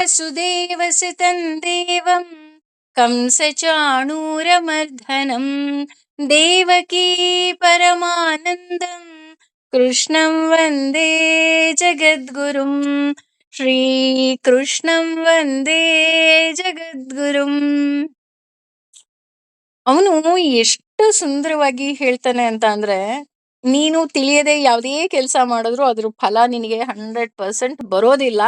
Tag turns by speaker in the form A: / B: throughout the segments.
A: ವಸುದೇವಸುತಂ ದೇವಂ ಕಂಸಚಾಣೂರಮರ್ಧನಂ ದೇವಕೀ ಪರಮಾನಂದಂ ಕೃಷ್ಣಂ ವಂದೇ ಜಗದ್ಗುರುಂ. ಶ್ರೀಕೃಷ್ಣಂ ವಂದೇ ಜಗದ್ಗುರುಂ. ಅವನು ಎಷ್ಟು ಸುಂದರವಾಗಿ ಹೇಳ್ತಾನೆ ಅಂತ ಅಂದ್ರೆ, ನೀನು ತಿಳಿಯದೆ ಯಾವುದೇ ಕೆಲಸ ಮಾಡಿದ್ರು ಅದ್ರ ಫಲ ನಿನಗೆ 100% ಬರೋದಿಲ್ಲ.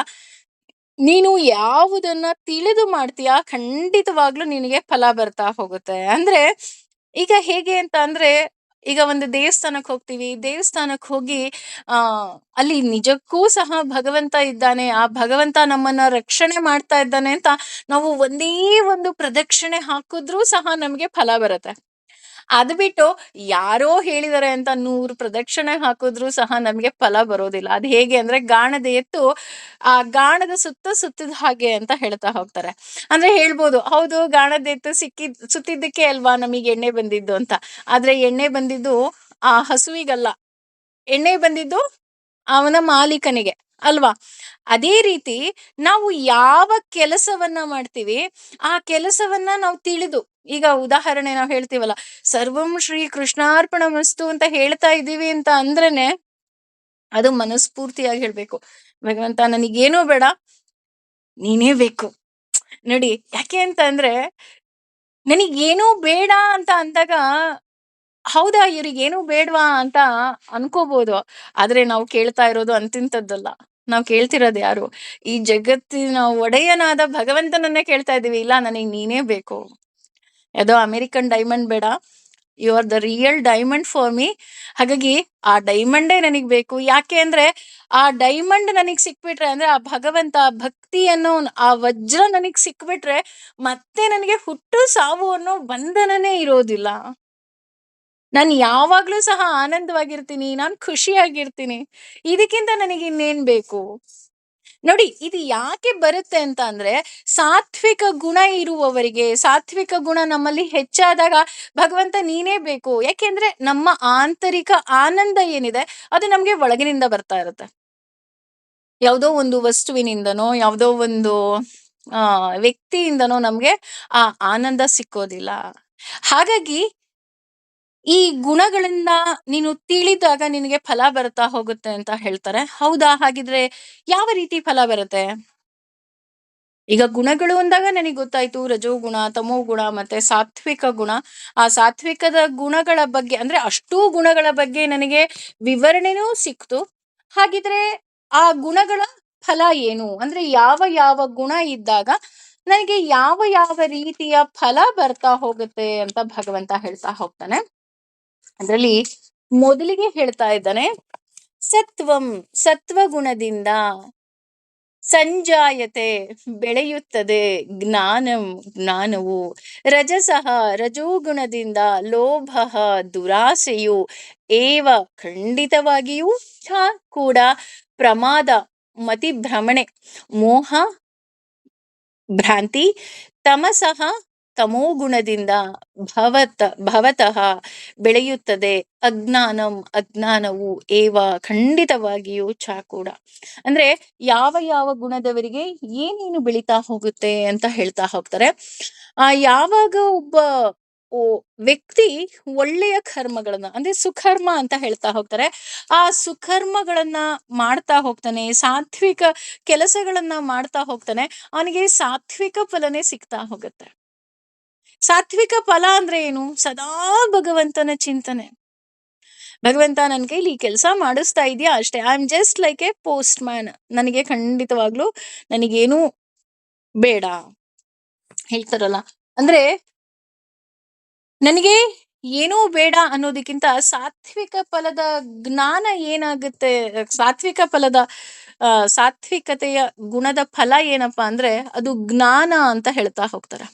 A: ನೀನು ಯಾವುದನ್ನ ತಿಳಿದು ಮಾಡ್ತೀಯಾ ಖಂಡಿತವಾಗ್ಲೂ ನಿನಗೆ ಫಲ ಬರ್ತಾ ಹೋಗುತ್ತೆ. ಅಂದ್ರೆ ಈಗ ಹೇಗೆ ಅಂತ ಅಂದ್ರೆ, ಈಗ ಒಂದು ದೇವಸ್ಥಾನಕ್ಕೆ ಹೋಗ್ತೀವಿ. ದೇವಸ್ಥಾನಕ್ಕೆ ಹೋಗಿ ಆ ಅಲ್ಲಿ ನಿಜಕ್ಕೂ ಸಹ ಭಗವಂತ ಇದ್ದಾನೆ, ಆ ಭಗವಂತ ನಮ್ಮನ್ನ ರಕ್ಷಣೆ ಮಾಡ್ತಾ ಇದ್ದಾನೆ ಅಂತ ನಾವು ಒಂದೇ ಒಂದು ಪ್ರದಕ್ಷಿಣೆ ಹಾಕಿದ್ರೂ ಸಹ ನಮ್ಗೆ ಫಲ ಬರುತ್ತೆ. ಅದು ಬಿಟ್ಟು ಯಾರೋ ಹೇಳಿದಾರೆ ಅಂತ 100 ಪ್ರದಕ್ಷಿಣೆ ಹಾಕಿದ್ರೂ ಸಹ ನಮ್ಗೆ ಫಲ ಬರೋದಿಲ್ಲ. ಅದು ಹೇಗೆ ಅಂದ್ರೆ, ಗಾಣದ ಎತ್ತು ಆ ಗಾಣದ ಸುತ್ತಿದ ಹಾಗೆ ಅಂತ ಹೇಳ್ತಾ ಹೋಗ್ತಾರೆ. ಅಂದ್ರೆ ಹೇಳ್ಬೋದು, ಹೌದು ಗಾಣದ ಎತ್ತು ಸುತ್ತಿದ್ದಕ್ಕೆ ಅಲ್ವಾ ನಮಗೆ ಎಣ್ಣೆ ಬಂದಿದ್ದು ಅಂತ. ಆದ್ರೆ ಎಣ್ಣೆ ಬಂದಿದ್ದು ಆ ಹಸುವಿಗಲ್ಲ, ಎಣ್ಣೆ ಬಂದಿದ್ದು ಅವನ ಮಾಲೀಕನಿಗೆ ಅಲ್ವಾ. ಅದೇ ರೀತಿ ನಾವು ಯಾವ ಕೆಲಸವನ್ನ ಮಾಡ್ತೀವಿ, ಆ ಕೆಲಸವನ್ನ ನಾವು ತಿಳಿದು, ಈಗ ಉದಾಹರಣೆ ನಾವು ಹೇಳ್ತೀವಲ್ಲ, ಸರ್ವಂ ಶ್ರೀ ಕೃಷ್ಣಾರ್ಪಣಮಸ್ತು ಅಂತ ಹೇಳ್ತಾ ಇದೀವಿ ಅಂತ ಅಂದ್ರೇನೆ ಅದು ಮನಸ್ಫೂರ್ತಿಯಾಗಿ ಹೇಳ್ಬೇಕು. ಭಗವಂತ ನನಗೇನೂ ಬೇಡ, ನೀನೇ ಬೇಕು. ನೋಡಿ ಯಾಕೆ ಅಂತ ಅಂದ್ರೆ, ನನಗೇನೂ ಬೇಡ ಅಂತ ಅಂದಾಗ ಹೌದಾ ಇವ್ರಿಗೇನು ಬೇಡ್ವಾ ಅಂತ ಅನ್ಕೋಬಹುದು. ಆದ್ರೆ ನಾವು ಕೇಳ್ತಾ ಇರೋದು ಅಂತಿಂತದ್ದಲ್ಲ. ನಾವು ಕೇಳ್ತಿರೋದು ಯಾರು? ಈ ಜಗತ್ತಿನ ಒಡೆಯನಾದ ಭಗವಂತನನ್ನೇ ಕೇಳ್ತಾ ಇದೀವಿ. ಇಲ್ಲ ನನಗ್ ನೀನೇ ಬೇಕು, ಯಾವುದೋ ಅಮೆರಿಕನ್ ಡೈಮಂಡ್ ಬೇಡ, you are the real diamond for me. ಹಾಗಾಗಿ ಆ ಡೈಮಂಡೇ ನನಗ್ ಬೇಕು. ಯಾಕೆ ಅಂದ್ರೆ ಆ ಡೈಮಂಡ್ ನನಗ್ ಸಿಕ್ಬಿಟ್ರೆ, ಅಂದ್ರೆ ಆ ಭಗವಂತ ಭಕ್ತಿ ಅನ್ನೋ ಆ ವಜ್ರ ನನಗ್ ಸಿಕ್ಬಿಟ್ರೆ ಮತ್ತೆ ನನಗೆ ಹುಟ್ಟು ಸಾವು ಅನ್ನೋ ಬಂಧನನೇ ಇರೋದಿಲ್ಲ. ನಾನು ಯಾವಾಗ್ಲೂ ಸಹ ಆನಂದವಾಗಿರ್ತೀನಿ, ನಾನು ಖುಷಿಯಾಗಿರ್ತೀನಿ. ಇದಕ್ಕಿಂತ ನನಗೆ ಇನ್ನೇನ್ ಬೇಕು? ನೋಡಿ ಇದು ಯಾಕೆ ಬರುತ್ತೆ ಅಂತ ಅಂದ್ರೆ, ಸಾತ್ವಿಕ ಗುಣ ಇರುವವರಿಗೆ, ಸಾತ್ವಿಕ ಗುಣ ನಮ್ಮಲ್ಲಿ ಹೆಚ್ಚಾದಾಗ ಭಗವಂತ ನೀನೇ ಬೇಕು. ಯಾಕೆಂದ್ರೆ ನಮ್ಮ ಆಂತರಿಕ ಆನಂದ ಏನಿದೆ ಅದು ನಮ್ಗೆ ಒಳಗಿನಿಂದ ಬರ್ತಾ ಇರುತ್ತೆ. ಯಾವುದೋ ಒಂದು ವಸ್ತುವಿನಿಂದನೋ ಯಾವುದೋ ಒಂದು ವ್ಯಕ್ತಿಯಿಂದನೋ ನಮ್ಗೆ ಆ ಆನಂದ ಸಿಕ್ಕೋದಿಲ್ಲ. ಹಾಗಾಗಿ ಈ ಗುಣಗಳನ್ನ ನೀನು ತಿಳಿದಾಗ ನಿನಗೆ ಫಲ ಬರ್ತಾ ಹೋಗುತ್ತೆ ಅಂತ ಹೇಳ್ತಾರೆ. ಹೌದಾ? ಹಾಗಿದ್ರೆ ಯಾವ ರೀತಿ ಫಲ ಬರುತ್ತೆ? ಈಗ ಗುಣಗಳು ಅಂದಾಗ ನನಗೆ ಗೊತ್ತಾಯ್ತು, ರಜೋಗುಣ, ತಮೋಗುಣ ಮತ್ತೆ ಸಾತ್ವಿಕ ಗುಣ. ಆ ಸಾತ್ವಿಕದ ಗುಣಗಳ ಬಗ್ಗೆ ಅಂದ್ರೆ ಅಷ್ಟೂ ಗುಣಗಳ ಬಗ್ಗೆ ನನಗೆ ವಿವರಣೆನೂ ಸಿಕ್ತು. ಹಾಗಿದ್ರೆ ಆ ಗುಣಗಳ ಫಲ ಏನು ಅಂದ್ರೆ, ಯಾವ ಯಾವ ಗುಣ ಇದ್ದಾಗ ನನಗೆ ಯಾವ ಯಾವ ರೀತಿಯ ಫಲ ಬರ್ತಾ ಹೋಗುತ್ತೆ ಅಂತ ಭಗವಂತ ಹೇಳ್ತಾ ಹೋಗ್ತಾನೆ. ಅದರಲ್ಲಿ ಮೊದಲಿಗೆ ಹೇಳ್ತಾ ಇದ್ದಾನೆ, ಸತ್ವಂ, ಸತ್ವಗುಣದಿಂದ ಸಂಜಾಯತೆ ಬೆಳೆಯುತ್ತದೆ ಜ್ಞಾನಂ, ಜ್ಞಾನವು. ರಜಸಃ, ರಜೋಗುಣದಿಂದ ಲೋಭ, ದುರಾಸೆಯು. ಏವ ಖಂಡಿತವಾಗಿಯೂ ಛ ಕೂಡ ಪ್ರಮಾದ, ಮತಿಭ್ರಮಣೆ, ಮೋಹ, ಭ್ರಾಂತಿ. ತಮಸಃ, ತಮೋಗುಣದಿಂದ ಭವತಃ ಬೆಳೆಯುತ್ತದೆ ಅಜ್ಞಾನಂ, ಅಜ್ಞಾನವು. ಏವ ಖಂಡಿತವಾಗಿಯೂ ಛ ಕೂಡ. ಅಂದ್ರೆ ಯಾವ ಯಾವ ಗುಣದವರಿಗೆ ಏನೇನು ಬೆಳೀತಾ ಹೋಗುತ್ತೆ ಅಂತ ಹೇಳ್ತಾ ಹೋಗ್ತಾರೆ. ಯಾವಾಗ ಒಬ್ಬ ವ್ಯಕ್ತಿ ಒಳ್ಳೆಯ ಕರ್ಮಗಳನ್ನ ಅಂದ್ರೆ ಸುಕರ್ಮ ಅಂತ ಹೇಳ್ತಾ ಹೋಗ್ತಾರೆ, ಆ ಸುಕರ್ಮಗಳನ್ನ ಮಾಡ್ತಾ ಹೋಗ್ತಾನೆ, ಸಾತ್ವಿಕ ಕೆಲಸಗಳನ್ನ ಮಾಡ್ತಾ ಹೋಗ್ತಾನೆ, ಅವನಿಗೆ ಸಾತ್ವಿಕ ಫಲನೇ ಸಿಗ್ತಾ ಹೋಗುತ್ತೆ. ಸಾತ್ವಿಕ ಫಲ ಅಂದ್ರೆ ಏನು? ಸದಾ ಭಗವಂತನ ಚಿಂತನೆ. ಭಗವಂತ ನನ್ನ ಕೈಲಿ ಈ ಕೆಲಸ ಮಾಡಿಸ್ತಾ ಇದೆಯಾ ಅಷ್ಟೇ, I am just like A post man, ನನಗೆ ಖಂಡಿತವಾಗ್ಲು ನನಗೇನು ಬೇಡ ಹೇಳ್ತಾರಲ್ಲ. ಅಂದ್ರೆ ನನಗೆ ಏನೂ ಬೇಡ ಅನ್ನೋದಕ್ಕಿಂತ ಸಾತ್ವಿಕ ಫಲದ ಜ್ಞಾನ ಏನಾಗುತ್ತೆ, ಸಾತ್ವಿಕ ಫಲದ ಸಾತ್ವಿಕತೆಯ ಗುಣದ ಫಲ ಏನಪ್ಪಾ ಅಂದ್ರೆ ಅದು ಜ್ಞಾನ ಅಂತ ಹೇಳ್ತಾ ಹೋಗ್ತಾರೆ.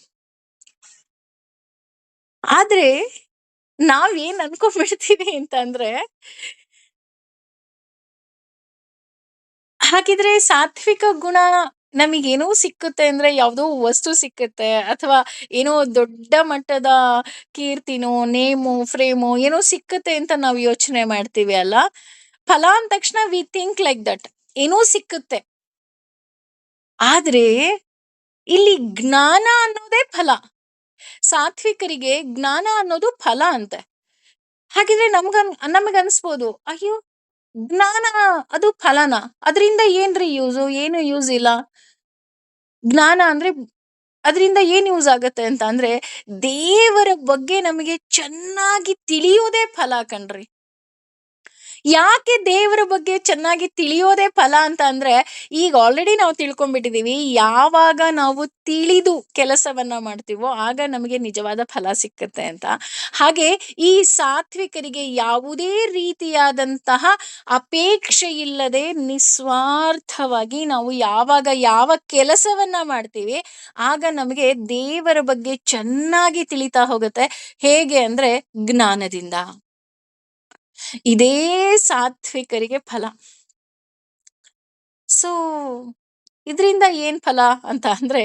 A: ಆದ್ರೆ ನಾವೇನ್ ಅನ್ಕೊಂಡ್ಬಿಡ್ತೀವಿ ಅಂತ ಅಂದ್ರೆ, ಹಾಗಿದ್ರೆ ಸಾತ್ವಿಕ ಗುಣ ನಮಗೇನೋ ಸಿಕ್ಕುತ್ತೆ ಅಂದ್ರೆ ಯಾವುದೋ ವಸ್ತು ಸಿಕ್ಕುತ್ತೆ, ಅಥವಾ ಏನೋ ದೊಡ್ಡ ಮಟ್ಟದ ಕೀರ್ತಿನೋ ನೇಮೋ ಫ್ರೇಮೋ ಏನೋ ಸಿಕ್ಕುತ್ತೆ ಅಂತ ನಾವು ಯೋಚನೆ ಮಾಡ್ತೀವಿ ಅಲ್ಲ. ಫಲ ಅಂದ ತಕ್ಷಣ ವಿ ಥಿಂಕ್ ಲೈಕ್ ದಟ್, ಏನೋ ಸಿಕ್ಕುತ್ತೆ. ಆದ್ರೆ ಇಲ್ಲಿ ಜ್ಞಾನ ಅನ್ನೋದೇ ಫಲ. ಸಾತ್ವಿಕರಿಗೆ ಜ್ಞಾನ ಅನ್ನೋದು ಫಲ ಅಂತೆ. ಹಾಗಿದ್ರೆ ನಮಗನ್ಸ್ಬೋದು, ಅಯ್ಯೋ, ಜ್ಞಾನ ಅದು ಫಲನಾ? ಅದರಿಂದ ಏನ್ರಿ ಯೂಸು? ಏನು ಯೂಸ್ ಇಲ್ಲ. ಜ್ಞಾನ ಅಂದ್ರೆ ಅದರಿಂದ ಏನ್ ಯೂಸ್ ಆಗತ್ತೆ ಅಂತ ಅಂದ್ರೆ, ದೇವರ ಬಗ್ಗೆ ನಮಗೆ ಚೆನ್ನಾಗಿ ತಿಳಿಯೋದೇ ಫಲ ಕಣ್ರಿ. ಯಾಕೆ ದೇವರ ಬಗ್ಗೆ ಚೆನ್ನಾಗಿ ತಿಳಿಯೋದೇ ಫಲ ಅಂತ ಅಂದ್ರೆ, ಈಗ ಆಲ್ರೆಡಿ ನಾವು ತಿಳ್ಕೊಂಡ್ಬಿಟ್ಟಿದೀವಿ, ಯಾವಾಗ ನಾವು ತಿಳಿದು ಕೆಲಸವನ್ನ ಮಾಡ್ತೀವೋ ಆಗ ನಮಗೆ ನಿಜವಾದ ಫಲ ಸಿಕ್ಕತ್ತೆ ಅಂತ. ಹಾಗೆ ಈ ಸಾತ್ವಿಕರಿಗೆ ಯಾವುದೇ ರೀತಿಯಾದಂತಹ ಅಪೇಕ್ಷೆ ಇಲ್ಲದೆ ನಿಸ್ವಾರ್ಥವಾಗಿ ನಾವು ಯಾವಾಗ ಯಾವ ಕೆಲಸವನ್ನ ಮಾಡ್ತೀವಿ ಆಗ ನಮಗೆ ದೇವರ ಬಗ್ಗೆ ಚೆನ್ನಾಗಿ ತಿಳಿತಾ ಹೋಗುತ್ತೆ. ಹೇಗೆ ಅಂದ್ರೆ ಜ್ಞಾನದಿಂದ. ಇದೇ ಸಾತ್ವಿಕರಿಗೆ ಫಲ. ಸೊ ಇದರಿಂದ ಏನ್ ಫಲ ಅಂತ ಅಂದ್ರೆ,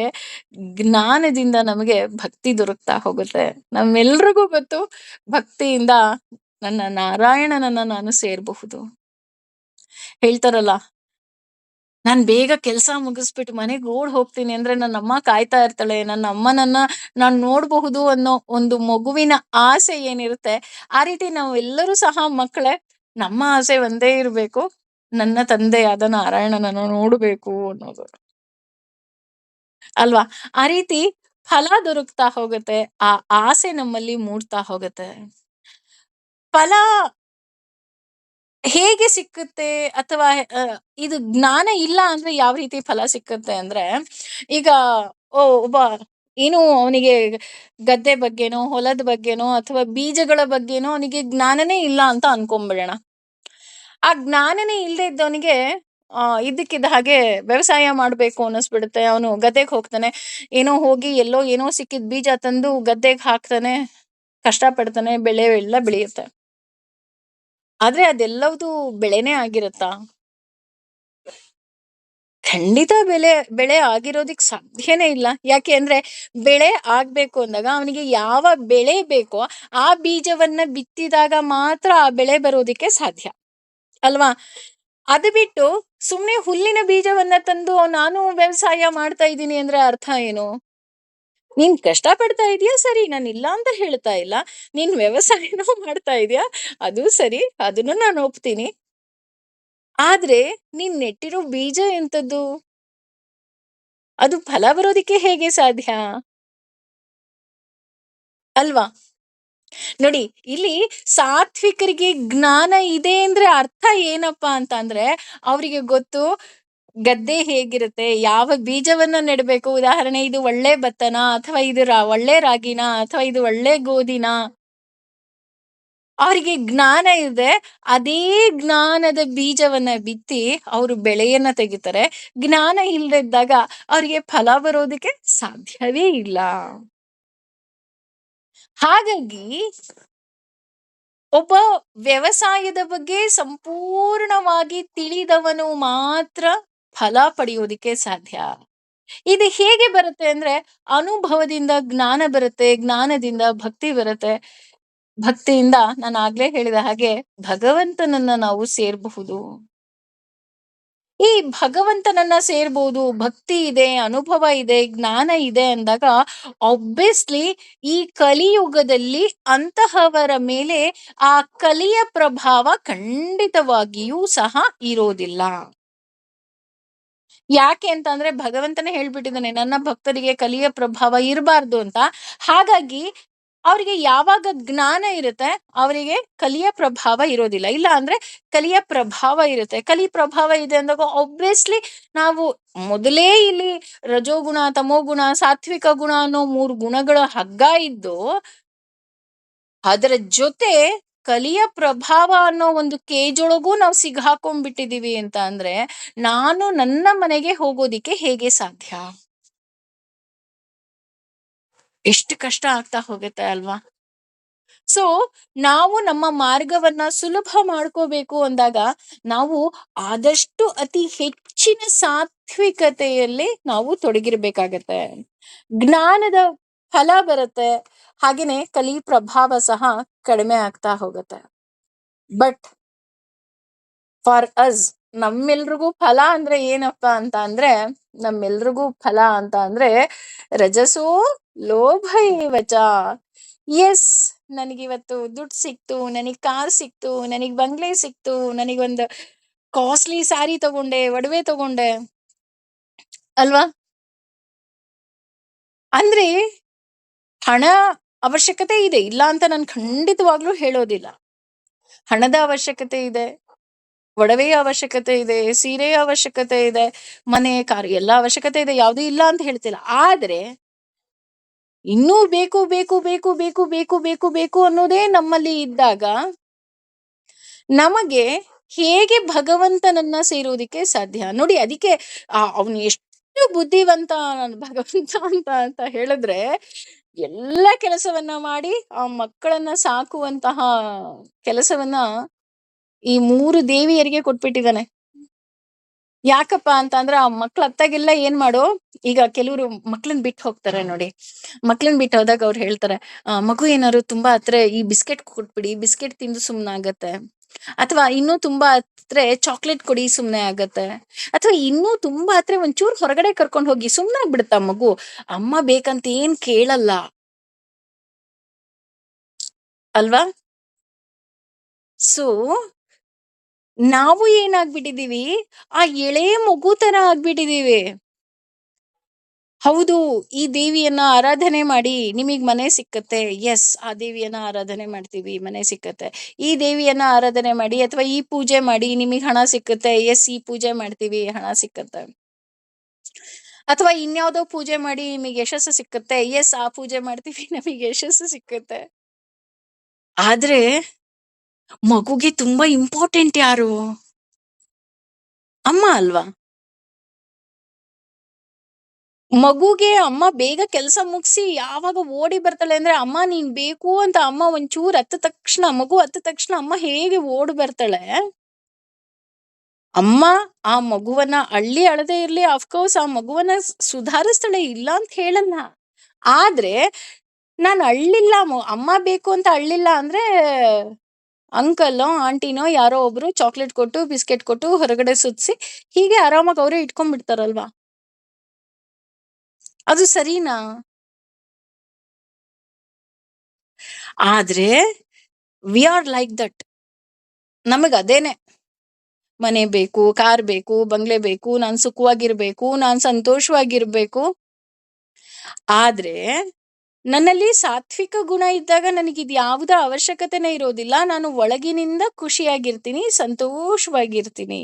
A: ಜ್ಞಾನದಿಂದ ನಮಗೆ ಭಕ್ತಿ ದೊರಕ್ತಾ ಹೋಗುತ್ತೆ. ನಮ್ಮೆಲ್ರಿಗೂ ಗೊತ್ತು, ಭಕ್ತಿಯಿಂದ ನನ್ನ ನಾರಾಯಣನನ್ನ ನಾನು ಸೇರಬಹುದು. ಹೇಳ್ತಾರಲ್ಲ, ನಾನ್ ಬೇಗ ಕೆಲಸ ಮುಗಿಸ್ಬಿಟ್ಟು ಮನೆಗೆ ಓಡ್ ಹೋಗ್ತೀನಿ ಅಂದ್ರೆ ನನ್ನ ಅಮ್ಮ ಕಾಯ್ತಾ ಇರ್ತಾಳೆ, ನನ್ನ ಅಮ್ಮನನ್ನ ನಾನ್ ನೋಡಬಹುದು ಅನ್ನೋ ಒಂದು ಮಗುವಿನ ಆಸೆ ಏನಿರುತ್ತೆ, ಆ ರೀತಿ ನಾವೆಲ್ಲರೂ ಸಹ ಮಕ್ಕಳೇ, ನಮ್ಮ ಆಸೆ ಒಂದೇ ಇರ್ಬೇಕು, ನನ್ನ ತಂದೆಯಾದ ನಾರಾಯಣನನ್ನು ನೋಡ್ಬೇಕು ಅನ್ನೋದು ಅಲ್ವಾ. ಆ ರೀತಿ ಫಲ ದೊರಕ್ತಾ ಹೋಗುತ್ತೆ, ಆ ಆಸೆ ನಮ್ಮಲ್ಲಿ ಮೂಡ್ತಾ ಹೋಗುತ್ತೆ. ಫಲ ಹೇಗೆ ಸಿಕ್ಕುತ್ತೆ, ಅಥವಾ ಇದು ಜ್ಞಾನ ಇಲ್ಲ ಅಂದ್ರೆ ಯಾವ ರೀತಿ ಫಲ ಸಿಕ್ಕುತ್ತೆ ಅಂದ್ರೆ, ಈಗ ಒಬ್ಬ ಏನು ಅವನಿಗೆ ಗದ್ದೆ ಬಗ್ಗೆನೋ ಹೊಲದ ಬಗ್ಗೆನೋ ಅಥವಾ ಬೀಜಗಳ ಬಗ್ಗೆನೋ ಅವನಿಗೆ ಜ್ಞಾನನೇ ಇಲ್ಲ ಅಂತ ಅನ್ಕೊಂಡ್ಬಿಡೋಣ. ಆ ಜ್ಞಾನನೇ ಇಲ್ಲದೆ ಇದ್ದವನಿಗೆ ಇದ್ದಕ್ಕಿದ್ದ ಹಾಗೆ ವ್ಯವಸಾಯ ಮಾಡ್ಬೇಕು ಅನ್ನಿಸ್ಬಿಡುತ್ತೆ. ಅವನು ಗದ್ದೆಗೆ ಹೋಗ್ತಾನೆ, ಏನೋ ಹೋಗಿ ಎಲ್ಲೋ ಏನೋ ಸಿಕ್ಕಿದ್ ಬೀಜ ತಂದು ಗದ್ದೆಗೆ ಹಾಕ್ತಾನೆ, ಕಷ್ಟ ಪಡ್ತಾನೆ, ಬೆಳೆ ಎಲ್ಲ ಬೆಳೆಯುತ್ತೆ. ಆದ್ರೆ ಅದೆಲ್ಲವೂ ಬೆಳೆನೇ ಆಗಿರುತ್ತಾ? ಖಂಡಿತ ಬೆಳೆ ಆಗಿರೋದಿಕ್ ಸಾಧ್ಯನೇ ಇಲ್ಲ. ಯಾಕೆ ಅಂದ್ರೆ ಬೆಳೆ ಆಗ್ಬೇಕು ಅಂದಾಗ ಅವನಿಗೆ ಯಾವ ಬೆಳೆ ಬೇಕೋ ಆ ಬೀಜವನ್ನ ಬಿತ್ತಿದಾಗ ಮಾತ್ರ ಆ ಬೆಳೆ ಬರೋದಿಕ್ಕೆ ಸಾಧ್ಯ ಅಲ್ವಾ. ಅದು ಬಿಟ್ಟು ಸುಮ್ನೆ ಹುಲ್ಲಿನ ಬೀಜವನ್ನ ತಂದು ನಾನು ವ್ಯವಸಾಯ ಮಾಡ್ತಾ ಇದ್ದೀನಿ ಅಂದ್ರೆ ಅರ್ಥ ಏನು? ನೀನ್ ಕಷ್ಟ ಪಡ್ತಾ ಇದೀಯಾ ಸರಿ, ನಾನು ಇಲ್ಲ ಅಂತ ಹೇಳ್ತಾ ಇಲ್ಲ. ನೀನ್ ವ್ಯವಸಾಯನೂ ಮಾಡ್ತಾ ಇದೀಯಾ, ಅದು ಸರಿ, ಅದನ್ನು ನಾನು ಒಪ್ತೀನಿ. ಆದ್ರೆ ನೀನ್ ನೆಟ್ಟಿರೋ ಬೀಜ ಎಂತದ್ದು? ಅದು ಫಲ ಬರೋದಿಕ್ಕೆ ಹೇಗೆ ಸಾಧ್ಯ? ಅಲ್ವಾ. ನೋಡಿ, ಇಲ್ಲಿ ಸಾತ್ವಿಕರಿಗೆ ಜ್ಞಾನ ಇದೆ ಅಂದ್ರೆ ಅರ್ಥ ಏನಪ್ಪಾ ಅಂತ ಅಂದ್ರೆ, ಅವರಿಗೆ ಗೊತ್ತು ಗದ್ದೆ ಹೇಗಿರುತ್ತೆ, ಯಾವ ಬೀಜವನ್ನ ನೆಡಬೇಕು. ಉದಾಹರಣೆ, ಇದು ಒಳ್ಳೆ ಭತ್ತನ ಅಥವಾ ಇದು ಒಳ್ಳೆ ರಾಗಿನ ಅಥವಾ ಇದು ಒಳ್ಳೆ ಗೋಧಿನ, ಅವರಿಗೆ ಜ್ಞಾನ ಇದೆ. ಅದೇ ಜ್ಞಾನದ ಬೀಜವನ್ನ ಬಿತ್ತಿ ಅವರು ಬೆಳೆಯನ್ನ ತೆಗಿತಾರೆ. ಜ್ಞಾನ ಇಲ್ದಿದ್ದಾಗ ಅವರಿಗೆ ಫಲ ಬರೋದಕ್ಕೆ ಸಾಧ್ಯವೇ ಇಲ್ಲ. ಹಾಗಾಗಿ ಒಬ್ಬ ವ್ಯವಸಾಯದ ಬಗ್ಗೆ ಸಂಪೂರ್ಣವಾಗಿ ತಿಳಿದವನು ಮಾತ್ರ ಫಲ ಪಡೆಯೋದಿಕ್ಕೆ ಸಾಧ್ಯ. ಇದು ಹೇಗೆ ಬರುತ್ತೆ ಅಂದ್ರೆ, ಅನುಭವದಿಂದ ಜ್ಞಾನ ಬರುತ್ತೆ, ಜ್ಞಾನದಿಂದ ಭಕ್ತಿ ಬರುತ್ತೆ, ಭಕ್ತಿಯಿಂದ ನಾನು ಆಗ್ಲೇ ಹೇಳಿದ ಹಾಗೆ ಭಗವಂತನನ್ನ ನಾವು ಸೇರಬಹುದು. ಈ ಭಗವಂತನನ್ನ ಸೇರ್ಬೋದು, ಭಕ್ತಿ ಇದೆ, ಅನುಭವ ಇದೆ, ಜ್ಞಾನ ಇದೆ ಅಂದಾಗ ಆಬ್ವಿಯಸ್ಲಿ ಈ ಕಲಿಯುಗದಲ್ಲಿ ಅಂತಹವರ ಮೇಲೆ ಆ ಕಲಿಯ ಪ್ರಭಾವ ಖಂಡಿತವಾಗಿಯೂ ಸಹ ಇರೋದಿಲ್ಲ. ಯಾಕೆ ಅಂತ ಅಂದ್ರೆ ಭಗವಂತನೇ ಹೇಳ್ಬಿಟ್ಟಿದ್ದಾನೆ, ನನ್ನ ಭಕ್ತರಿಗೆ ಕಲಿಯ ಪ್ರಭಾವ ಇರಬಾರ್ದು ಅಂತ. ಹಾಗಾಗಿ ಅವರಿಗೆ ಯಾವಾಗ ಜ್ಞಾನ ಇರುತ್ತೆ ಅವರಿಗೆ ಕಲಿಯ ಪ್ರಭಾವ ಇರೋದಿಲ್ಲ. ಇಲ್ಲ ಅಂದ್ರೆ ಕಲಿಯ ಪ್ರಭಾವ ಇರುತ್ತೆ. ಕಲಿ ಪ್ರಭಾವ ಇದೆ ಅಂದಾಗ ಆಬ್ವಿಯಸ್ಲಿ ನಾವು ಮೊದಲೇ ಇಲ್ಲಿ ರಜೋಗುಣ, ತಮೋಗುಣ, ಸಾತ್ವಿಕ ಗುಣ ಅನ್ನೋ 3 ಗುಣಗಳ ಹಗ್ಗ ಇದ್ದು, ಅದರ ಜೊತೆ ಕಲಿಯ ಪ್ರಭಾವ ಅನ್ನೋ ಒಂದು ಕೇಜೊಳಗೂ ನಾವು ಸಿಗ್ಹಾಕೊಂಡ್ಬಿಟ್ಟಿದೀವಿ ಅಂತ ಅಂದ್ರೆ, ನಾನು ನನ್ನ ಮನೆಗೆ ಹೋಗೋದಿಕ್ಕೆ ಹೇಗೆ ಸಾಧ್ಯ? ಎಷ್ಟು ಕಷ್ಟ ಆಗ್ತಾ ಹೋಗುತ್ತೆ ಅಲ್ವಾ. ಸೊ ನಾವು ನಮ್ಮ ಮಾರ್ಗವನ್ನ ಸುಲಭ ಮಾಡ್ಕೋಬೇಕು ಅಂದಾಗ ನಾವು ಆದಷ್ಟು ಅತಿ ಹೆಚ್ಚಿನ ಸಾತ್ವಿಕತೆಯಲ್ಲಿ ನಾವು ತೊಡಗಿರ್ಬೇಕಾಗತ್ತೆ. ಜ್ಞಾನದ ಫಲ ಬರುತ್ತೆ, ಹಾಗೇನೆ ಕಲಿ ಪ್ರಭಾವ ಸಹ ಕಡಿಮೆ ಆಗ್ತಾ ಹೋಗುತ್ತೆ. ಬಟ್ ಫಾರ್ ಅಸ್ ನಮ್ಮೆಲ್ರಿಗೂ ಫಲ ಅಂದ್ರೆ ಏನಪ್ಪಾ ಅಂತ ಅಂದ್ರೆ, ನಮ್ಮೆಲ್ರಿಗೂ ಫಲ ಅಂತ ಅಂದ್ರೆ ರಜಸೋ ಲೋಭ ಏವಚ. ಎಸ್, ನನಗಿವತ್ತು ದುಡ್ಡು ಸಿಕ್ತು, ನನಗ್ ಕಾರ್ ಸಿಕ್ತು, ನನಗ್ ಬಂಗ್ಲೆ ಸಿಕ್ತು, ನನಗೊಂದು ಕಾಸ್ಟ್ಲಿ ಸ್ಯಾರಿ ತಗೊಂಡೆ, ಒಡವೆ ತಗೊಂಡೆ ಅಲ್ವಾ? ಅಂದ್ರೆ ಹಣ ಅವಶ್ಯಕತೆ ಇದೆ, ಇಲ್ಲ ಅಂತ ನಾನು ಖಂಡಿತವಾಗ್ಲೂ ಹೇಳೋದಿಲ್ಲ. ಹಣದ ಅವಶ್ಯಕತೆ ಇದೆ, ಒಡವೆಯ ಅವಶ್ಯಕತೆ ಇದೆ, ಸೀರೆಯ ಅವಶ್ಯಕತೆ ಇದೆ, ಮನೆ ಕಾರ್ ಎಲ್ಲ ಅವಶ್ಯಕತೆ ಇದೆ, ಯಾವ್ದು ಇಲ್ಲ ಅಂತ ಹೇಳ್ತಿಲ್ಲ. ಆದ್ರೆ ಇನ್ನೂ ಬೇಕು ಬೇಕು ಬೇಕು ಬೇಕು ಬೇಕು ಬೇಕು ಬೇಕು ಅನ್ನೋದೇ ನಮ್ಮಲ್ಲಿ ಇದ್ದಾಗ ನಮಗೆ ಹೇಗೆ ಭಗವಂತನನ್ನ ಸೇರೋದಿಕ್ಕೆ ಸಾಧ್ಯ? ನೋಡಿ, ಅದಕ್ಕೆ ಅವನು ಎಷ್ಟು ಬುದ್ಧಿವಂತ ಭಗವಂತ ಅಂತ ಹೇಳಿದ್ರೆ, ಎಲ್ಲ ಕೆಲಸವನ್ನ ಮಾಡಿ ಆ ಮಕ್ಕಳನ್ನ ಸಾಕುವಂತಹ ಕೆಲಸವನ್ನ ಈ 3 ದೇವಿಯರಿಗೆ ಕೊಟ್ಬಿಟ್ಟಿದ್ದಾನೆ. ಯಾಕಪ್ಪ ಅಂತ ಅಂದ್ರೆ, ಆ ಮಕ್ಳ ಅತ್ತಾಗೆಲ್ಲ ಏನ್ ಮಾಡು, ಈಗ ಕೆಲವರು ಮಕ್ಳನ್ ಬಿಟ್ಟು ಹೋಗ್ತಾರೆ ನೋಡಿ. ಮಕ್ಳನ್ ಬಿಟ್ಟು ಹೋದಾಗ ಅವ್ರು ಹೇಳ್ತಾರೆ, ಮಗು ಏನಾದ್ರು ತುಂಬಾ ಹತ್ರ ಈ ಬಿಸ್ಕೆಟ್ ಕೊಟ್ಬಿಡಿ, ಬಿಸ್ಕೆಟ್ ತಿಂದು ಸುಮ್ನಾಗತ್ತೆ. ಅಥವಾ ಇನ್ನೂ ತುಂಬಾ ಹತ್ರ ಚಾಕ್ಲೇಟ್ ಕೊಡಿ, ಸುಮ್ನೆ ಆಗತ್ತೆ. ಅಥವಾ ಇನ್ನೂ ತುಂಬಾ ಹತ್ರ ಒಂಚೂರು ಹೊರಗಡೆ ಕರ್ಕೊಂಡು ಹೋಗಿ, ಸುಮ್ನಾಗ್ಬಿಡುತ್ತ ಮಗು. ಅಮ್ಮ ಬೇಕಂತ ಏನ್ ಕೇಳಲ್ಲ ಅಲ್ವಾ? ಸೊ ನಾವು ಏನಾಗ್ಬಿಟ್ಟಿದೀವಿ, ಆ ಎಳೆ ಮಗು ತರ ಆಗ್ಬಿಟ್ಟಿದೀವಿ. ಹೌದು, ಈ ದೇವಿಯನ್ನ ಆರಾಧನೆ ಮಾಡಿ ನಿಮಗ್ ಮನೆ ಸಿಕ್ಕತ್ತೆ. ಎಸ್, ಆ ದೇವಿಯನ್ನ ಆರಾಧನೆ ಮಾಡ್ತೀವಿ, ಮನೆ ಸಿಕ್ಕತ್ತೆ. ಈ ದೇವಿಯನ್ನ ಆರಾಧನೆ ಮಾಡಿ ಅಥವಾ ಈ ಪೂಜೆ ಮಾಡಿ ನಿಮಗ್ ಹಣ ಸಿಕ್ಕತ್ತೆ. ಎಸ್, ಈ ಪೂಜೆ ಮಾಡ್ತೀವಿ, ಹಣ ಸಿಕ್ಕತ್ತೆ. ಅಥವಾ ಇನ್ಯಾವುದೋ ಪೂಜೆ ಮಾಡಿ ನಿಮಗೆ ಯಶಸ್ಸು ಸಿಕ್ಕತ್ತೆ. ಎಸ್, ಆ ಪೂಜೆ ಮಾಡ್ತೀವಿ, ನಮಗೆ ಯಶಸ್ಸು ಸಿಕ್ಕತ್ತೆ. ಆದ್ರೆ ಮಗುಗೆ ತುಂಬಾ ಇಂಪಾರ್ಟೆಂಟ್ ಯಾರು? ಅಮ್ಮ ಅಲ್ವಾ? ಮಗುಗೆ ಅಮ್ಮ ಬೇಗ ಕೆಲಸ ಮುಗಿಸಿ ಯಾವಾಗ ಓಡಿ ಬರ್ತಾಳೆ ಅಂದ್ರೆ, ಅಮ್ಮ ನೀನ್ ಬೇಕು ಅಂತ ಅಮ್ಮ ಒಂಚೂರು ಹತ್ತ ತಕ್ಷಣ, ಮಗು ಹತ್ತ ತಕ್ಷಣ ಅಮ್ಮ ಹೇಗೆ ಓಡಿ ಬರ್ತಾಳೆ. ಅಮ್ಮ ಆ ಮಗುವನ್ನ ಅಳದೇ ಇರ್ಲಿ, ಅಫ್ಕೋರ್ಸ್ ಆ ಮಗುವನ್ನ ಸುಧಾರಿಸ್ತಾಳೆ, ಇಲ್ಲ ಅಂತ ಹೇಳಲ್ಲ. ಆದ್ರೆ ನಾನು ಅಳ್ಳಿಲ್ಲ, ಅಮ್ಮ ಬೇಕು ಅಂತ ಅಳ್ಳಿಲ್ಲ ಅಂದ್ರೆ ಅಂಕಲ್ ಆಂಟಿನೋ ಯಾರೋ ಒಬ್ರು ಚಾಕ್ಲೇಟ್ ಕೊಟ್ಟು ಬಿಸ್ಕೆಟ್ ಕೊಟ್ಟು ಹೊರಗಡೆ ಸುತ್ಸಿ ಹೀಗೆ ಆರಾಮಾಗಿ ಅವರೇ ಇಟ್ಕೊಂಡ್ಬಿಡ್ತಾರಲ್ವಾ? ಅದು ಸರಿನಾ? ಆದ್ರೆ ವಿ ಆರ್ ಲೈಕ್ ದಟ್. ನಮಗ್ ಅದೇನೆ, ಮನೆ ಬೇಕು, ಕಾರ್ ಬೇಕು, ಬಂಗ್ಲೆ ಬೇಕು, ನಾನ್ ಸುಖವಾಗಿರ್ಬೇಕು, ನಾನ್ ಸಂತೋಷವಾಗಿರ್ಬೇಕು. ಆದ್ರೆ ನನ್ನಲ್ಲಿ ಸಾತ್ವಿಕ ಗುಣ ಇದ್ದಾಗ ನನಗಿದ್ ಯಾವುದ ಅವಶ್ಯಕತೆನೇ ಇರೋದಿಲ್ಲ. ನಾನು ಒಳಗಿನಿಂದ ಖುಷಿಯಾಗಿರ್ತೀನಿ, ಸಂತೋಷವಾಗಿರ್ತೀನಿ.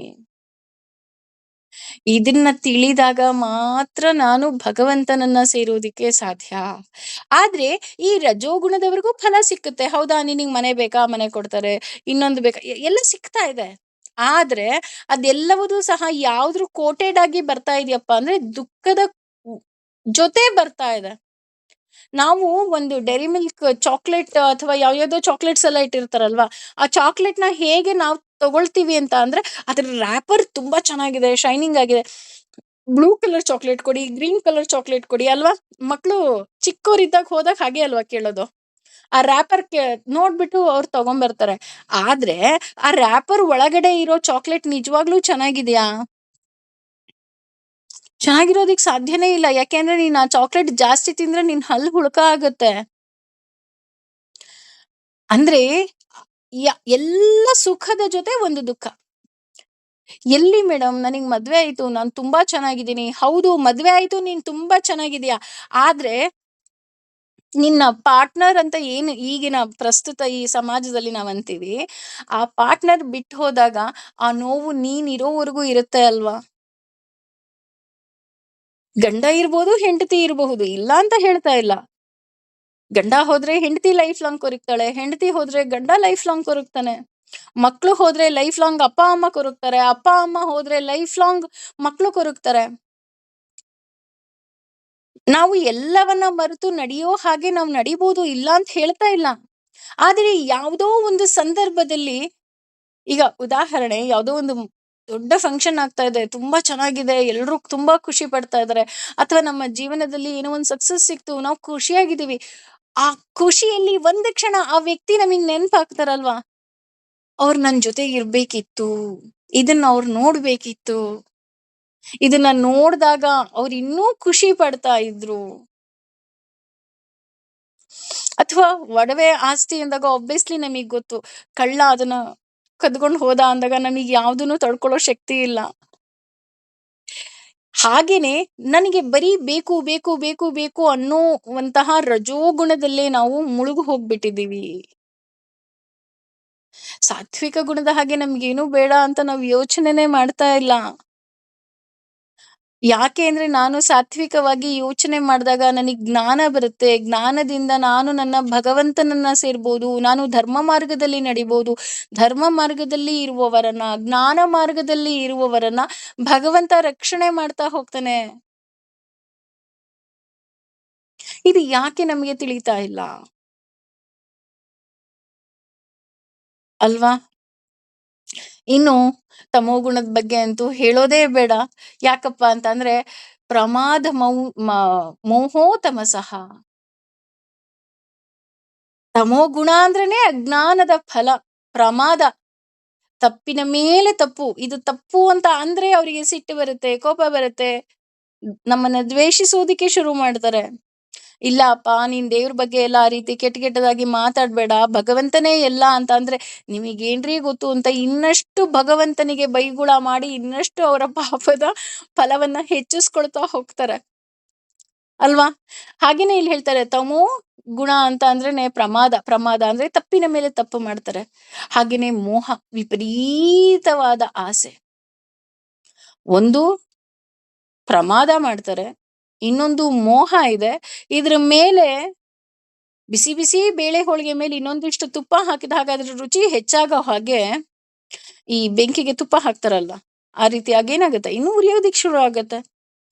A: ಇದನ್ನ ತಿಳಿದಾಗ ಮಾತ್ರ ನಾನು ಭಗವಂತನನ್ನ ಸೇರೋದಿಕ್ಕೆ ಸಾಧ್ಯ. ಆದ್ರೆ ಈ ರಜೋಗುಣದವರೆಗೂ ಫಲ ಸಿಕ್ಕುತ್ತೆ. ಹೌದಾ, ನಿನಗ್ ಮನೆ ಬೇಕಾ, ಮನೆ ಕೊಡ್ತಾರೆ, ಇನ್ನೊಂದು ಬೇಕಾ, ಎಲ್ಲ ಸಿಗ್ತಾ ಇದೆ. ಆದ್ರೆ ಅದೆಲ್ಲವೂ ಸಹ ಯಾವ್ದ್ರ ಕೋಟೆಡ್ ಆಗಿ ಬರ್ತಾ ಇದೆಯಪ್ಪ ಅಂದ್ರೆ ದುಃಖದ ಜೊತೆ ಬರ್ತಾ ಇದೆ. ನಾವು ಒಂದು ಡೈರಿ ಮಿಲ್ಕ್ ಚಾಕ್ಲೇಟ್ ಅಥವಾ ಯಾವ್ಯಾವ್ದೋ ಚಾಕ್ಲೇಟ್ಸ್ ಎಲ್ಲ ಇಟ್ಟಿರ್ತಾರಲ್ವಾ, ಆ ಚಾಕ್ಲೇಟ್ ನ ಹೇಗೆ ನಾವು ತಗೊಳ್ತೀವಿ ಅಂತ ಅಂದ್ರೆ, ಅದ್ರ ರ್ಯಾಪರ್ ತುಂಬಾ ಚೆನ್ನಾಗಿದೆ, ಶೈನಿಂಗ್ ಆಗಿದೆ. ಬ್ಲೂ ಕಲರ್ ಚಾಕ್ಲೇಟ್ ಕೊಡಿ, ಗ್ರೀನ್ ಕಲರ್ ಚಾಕ್ಲೇಟ್ ಕೊಡಿ ಅಲ್ವಾ? ಮಕ್ಳು ಚಿಕ್ಕವರಿದ್ದಾಗ ಹೋದಾಗ ಹಾಗೆ ಅಲ್ವಾ ಕೇಳೋದು. ಆ ರ್ಯಾಪರ್ ನೋಡ್ಬಿಟ್ಟು ಅವ್ರು ತಗೊಂಡ್ಬರ್ತಾರೆ. ಆದ್ರೆ ಆ ರ್ಯಾಪರ್ ಒಳಗಡೆ ಇರೋ ಚಾಕ್ಲೇಟ್ ನಿಜವಾಗ್ಲೂ ಚೆನ್ನಾಗಿದ್ಯಾ? ಚೆನ್ನಾಗಿರೋದಿಕ್ ಸಾಧ್ಯನೇ ಇಲ್ಲ. ಯಾಕೆಂದ್ರೆ ನೀನ್ ಆ ಚಾಕ್ಲೇಟ್ ಜಾಸ್ತಿ ತಿಂದ್ರೆ ನಿನ್ ಹಲ್ಲು ಹುಳ್ಕ ಆಗುತ್ತೆ. ಅಂದ್ರೆ ಎಲ್ಲ ಸುಖದ ಜೊತೆ ಒಂದು ದುಃಖ. ಎಲ್ಲಿ ಮೇಡಮ್ ನನಗ್ ಮದ್ವೆ ಆಯ್ತು, ನಾನ್ ತುಂಬಾ ಚೆನ್ನಾಗಿದ್ದೀನಿ. ಹೌದು, ಮದ್ವೆ ಆಯ್ತು, ನೀನ್ ತುಂಬಾ ಚೆನ್ನಾಗಿದ್ಯಾ. ಆದ್ರೆ ನಿನ್ನ ಪಾರ್ಟ್ನರ್ ಅಂತ ಏನು ಈಗಿನ ಪ್ರಸ್ತುತ ಈ ಸಮಾಜದಲ್ಲಿ ನಾವ್ ಅಂತೀವಿ, ಆ ಪಾರ್ಟ್ನರ್ ಬಿಟ್ಟು ಹೋದಾಗ ಆ ನೋವು ನೀನ್ ಇರೋವರೆಗೂ ಇರುತ್ತೆ ಅಲ್ವಾ? ಗಂಡ ಇರ್ಬೋದು, ಹೆಂಡತಿ ಇರಬಹುದು, ಇಲ್ಲ ಅಂತ ಹೇಳ್ತಾ ಇಲ್ಲ. ಗಂಡ ಹೋದ್ರೆ ಹೆಂಡತಿ ಲೈಫ್ ಲಾಂಗ್ ಕೊರಗ್ತಾಳೆ, ಹೆಂಡತಿ ಹೋದ್ರೆ ಗಂಡ ಲೈಫ್ ಲಾಂಗ್ ಕೊರಗ್ತಾನೆ, ಮಕ್ಳು ಹೋದ್ರೆ ಲೈಫ್ ಲಾಂಗ್ ಅಪ್ಪ ಅಮ್ಮ ಕೊರಗ್ತಾರೆ, ಅಪ್ಪ ಅಮ್ಮ ಹೋದ್ರೆ ಲೈಫ್ ಲಾಂಗ್ ಮಕ್ಳು ಕೊರಗ್ತಾರೆ. ನಾವು ಎಲ್ಲವನ್ನ ಮರೆತು ನಡೆಯೋ ಹಾಗೆ ನಾವು ನಡಿಬಹುದು, ಇಲ್ಲ ಅಂತ ಹೇಳ್ತಾ ಇಲ್ಲ. ಆದ್ರೆ ಯಾವುದೋ ಒಂದು ಸಂದರ್ಭದಲ್ಲಿ, ಈಗ ಉದಾಹರಣೆ, ಯಾವುದೋ ಒಂದು ದೊಡ್ಡ ಫಂಕ್ಷನ್ ಆಗ್ತಾ ಇದೆ, ತುಂಬಾ ಚೆನ್ನಾಗಿದೆ, ಎಲ್ರು ತುಂಬಾ ಖುಷಿ ಪಡ್ತಾ ಇದಾರೆ, ಅಥವಾ ನಮ್ಮ ಜೀವನದಲ್ಲಿ ಏನೋ ಒಂದು ಸಕ್ಸಸ್ ಸಿಕ್ತು, ನಾವು ಖುಷಿಯಾಗಿದ್ದೀವಿ. ಆ ಖುಷಿಯಲ್ಲಿ ಒಂದು ಕ್ಷಣ ಆ ವ್ಯಕ್ತಿ ನಮಗ್ ನೆನ್ಪಾಗ್ತಾರಲ್ವಾ? ಅವ್ರು ನನ್ ಜೊತೆ ಇರ್ಬೇಕಿತ್ತು, ಇದನ್ನ ಅವ್ರು ನೋಡ್ಬೇಕಿತ್ತು, ಇದನ್ನ ನೋಡ್ದಾಗ ಅವ್ರು ಇನ್ನೂ ಖುಷಿ ಪಡ್ತಾ ಇದ್ರು. ಅಥವಾ ಒಡವೆ ಆಸ್ತಿ ಅಂದಾಗ ಒಬ್ವಿಯಸ್ಲಿ ನಮಗ್ ಗೊತ್ತು, ಕಳ್ಳ ಅದನ್ನ ಕದ್ಕೊಂಡ್ ಹೋದ ಅಂದಾಗ ನಮಗ್ ಯಾವ್ದನ್ನು ತಡ್ಕೊಳ್ಳೋ ಶಕ್ತಿ ಇಲ್ಲ. ಹಾಗೇನೆ ನನಗೆ ಬರೀ ಬೇಕು ಬೇಕು ಬೇಕು ಬೇಕು ಅನ್ನೋವಂತಹ ರಜೋಗುಣದಲ್ಲೇ ನಾವು ಮುಳುಗು ಹೋಗ್ಬಿಟ್ಟಿದೀವಿ. ಸಾತ್ವಿಕ ಗುಣದ ಹಾಗೆ ನಮ್ಗೇನು ಬೇಡ ಅಂತ ನಾವು ಯೋಚನೆನೆ ಮಾಡ್ತಾ ಇಲ್ಲ. ಯಾಕೆ ಅಂದ್ರೆ ನಾನು ಸಾತ್ವಿಕವಾಗಿ ಯೋಚನೆ ಮಾಡಿದಾಗ ನನಗ್ ಜ್ಞಾನ ಬರುತ್ತೆ. ಜ್ಞಾನದಿಂದ ನಾನು ನನ್ನ ಭಗವಂತನನ್ನ ಸೇರ್ಬೋದು, ನಾನು ಧರ್ಮ ಮಾರ್ಗದಲ್ಲಿ ನಡಿಬೋದು. ಧರ್ಮ ಮಾರ್ಗದಲ್ಲಿ ಇರುವವರನ್ನ, ಜ್ಞಾನ ಮಾರ್ಗದಲ್ಲಿ ಇರುವವರನ್ನ ಭಗವಂತ ರಕ್ಷಣೆ ಮಾಡ್ತಾ ಹೋಗ್ತಾನೆ. ಇದು ಯಾಕೆ ನಮಗೆ ತಿಳಿತಾ ಇಲ್ಲ ಅಲ್ವಾ? ಇನ್ನು ತಮೋಗುಣದ ಬಗ್ಗೆ ಅಂತೂ ಹೇಳೋದೇ ಬೇಡ. ಯಾಕಪ್ಪ ಅಂತಂದ್ರೆ ಪ್ರಮಾದ ಮೋಹೋ ತಮಸಃ. ತಮೋ ಗುಣ ಅಂದ್ರೇನೆ ಅಜ್ಞಾನದ ಫಲ, ಪ್ರಮಾದ, ತಪ್ಪಿನ ಮೇಲೆ ತಪ್ಪು. ಇದು ತಪ್ಪು ಅಂತ ಅಂದ್ರೆ ಅವರಿಗೆ ಸಿಟ್ಟು ಬರುತ್ತೆ, ಕೋಪ ಬರುತ್ತೆ, ನಮ್ಮನ್ನ ದ್ವೇಷಿಸೋದಿಕ್ಕೆ ಶುರು ಮಾಡ್ತಾರೆ. ಇಲ್ಲಪ್ಪ ನೀನ್ ದೇವ್ರ ಬಗ್ಗೆ ಎಲ್ಲ ಆ ರೀತಿ ಕೆಟ್ಟ ಕೆಟ್ಟದಾಗಿ ಮಾತಾಡ್ಬೇಡ, ಭಗವಂತನೇ ಎಲ್ಲ ಅಂತ ಅಂದ್ರೆ ನಿಮಗೇನ್ರಿ ಗೊತ್ತು ಅಂತ ಇನ್ನಷ್ಟು ಭಗವಂತನಿಗೆ ಬೈಗುಳ ಮಾಡಿ ಇನ್ನಷ್ಟು ಅವರ ಪಾಪದ ಫಲವನ್ನ ಹೆಚ್ಚಿಸ್ಕೊಳ್ತಾ ಹೋಗ್ತಾರೆ ಅಲ್ವಾ? ಹಾಗೇನೆ ಇಲ್ಲಿ ಹೇಳ್ತಾರೆ ತಮೋ ಗುಣ ಅಂತ ಅಂದ್ರೇನೆ ಪ್ರಮಾದ. ಪ್ರಮಾದ ಅಂದ್ರೆ ತಪ್ಪಿನ ಮೇಲೆ ತಪ್ಪು ಮಾಡ್ತಾರೆ. ಹಾಗೇನೆ ಮೋಹ, ವಿಪರೀತವಾದ ಆಸೆ. ಒಂದು ಪ್ರಮಾದ ಮಾಡ್ತಾರೆ, ಇನ್ನೊಂದು ಮೋಹ ಇದೆ. ಇದ್ರ ಮೇಲೆ ಬಿಸಿ ಬಿಸಿ ಬೇಳೆ ಹೋಳಿಗೆ ಮೇಲೆ ಇನ್ನೊಂದಿಷ್ಟು ತುಪ್ಪ ಹಾಕಿದ ಹಾಗೆ ಅದ್ರ ರುಚಿ ಹೆಚ್ಚಾಗೋ ಹಾಗೆ ಈ ಬೆಂಕಿಗೆ ತುಪ್ಪ ಹಾಕ್ತಾರಲ್ಲ, ಆ ರೀತಿಯಾಗಿ ಏನಾಗುತ್ತೆ, ಇನ್ನೂ ಉರಿಯೋದಿಕ್ ಶುರು ಆಗತ್ತೆ.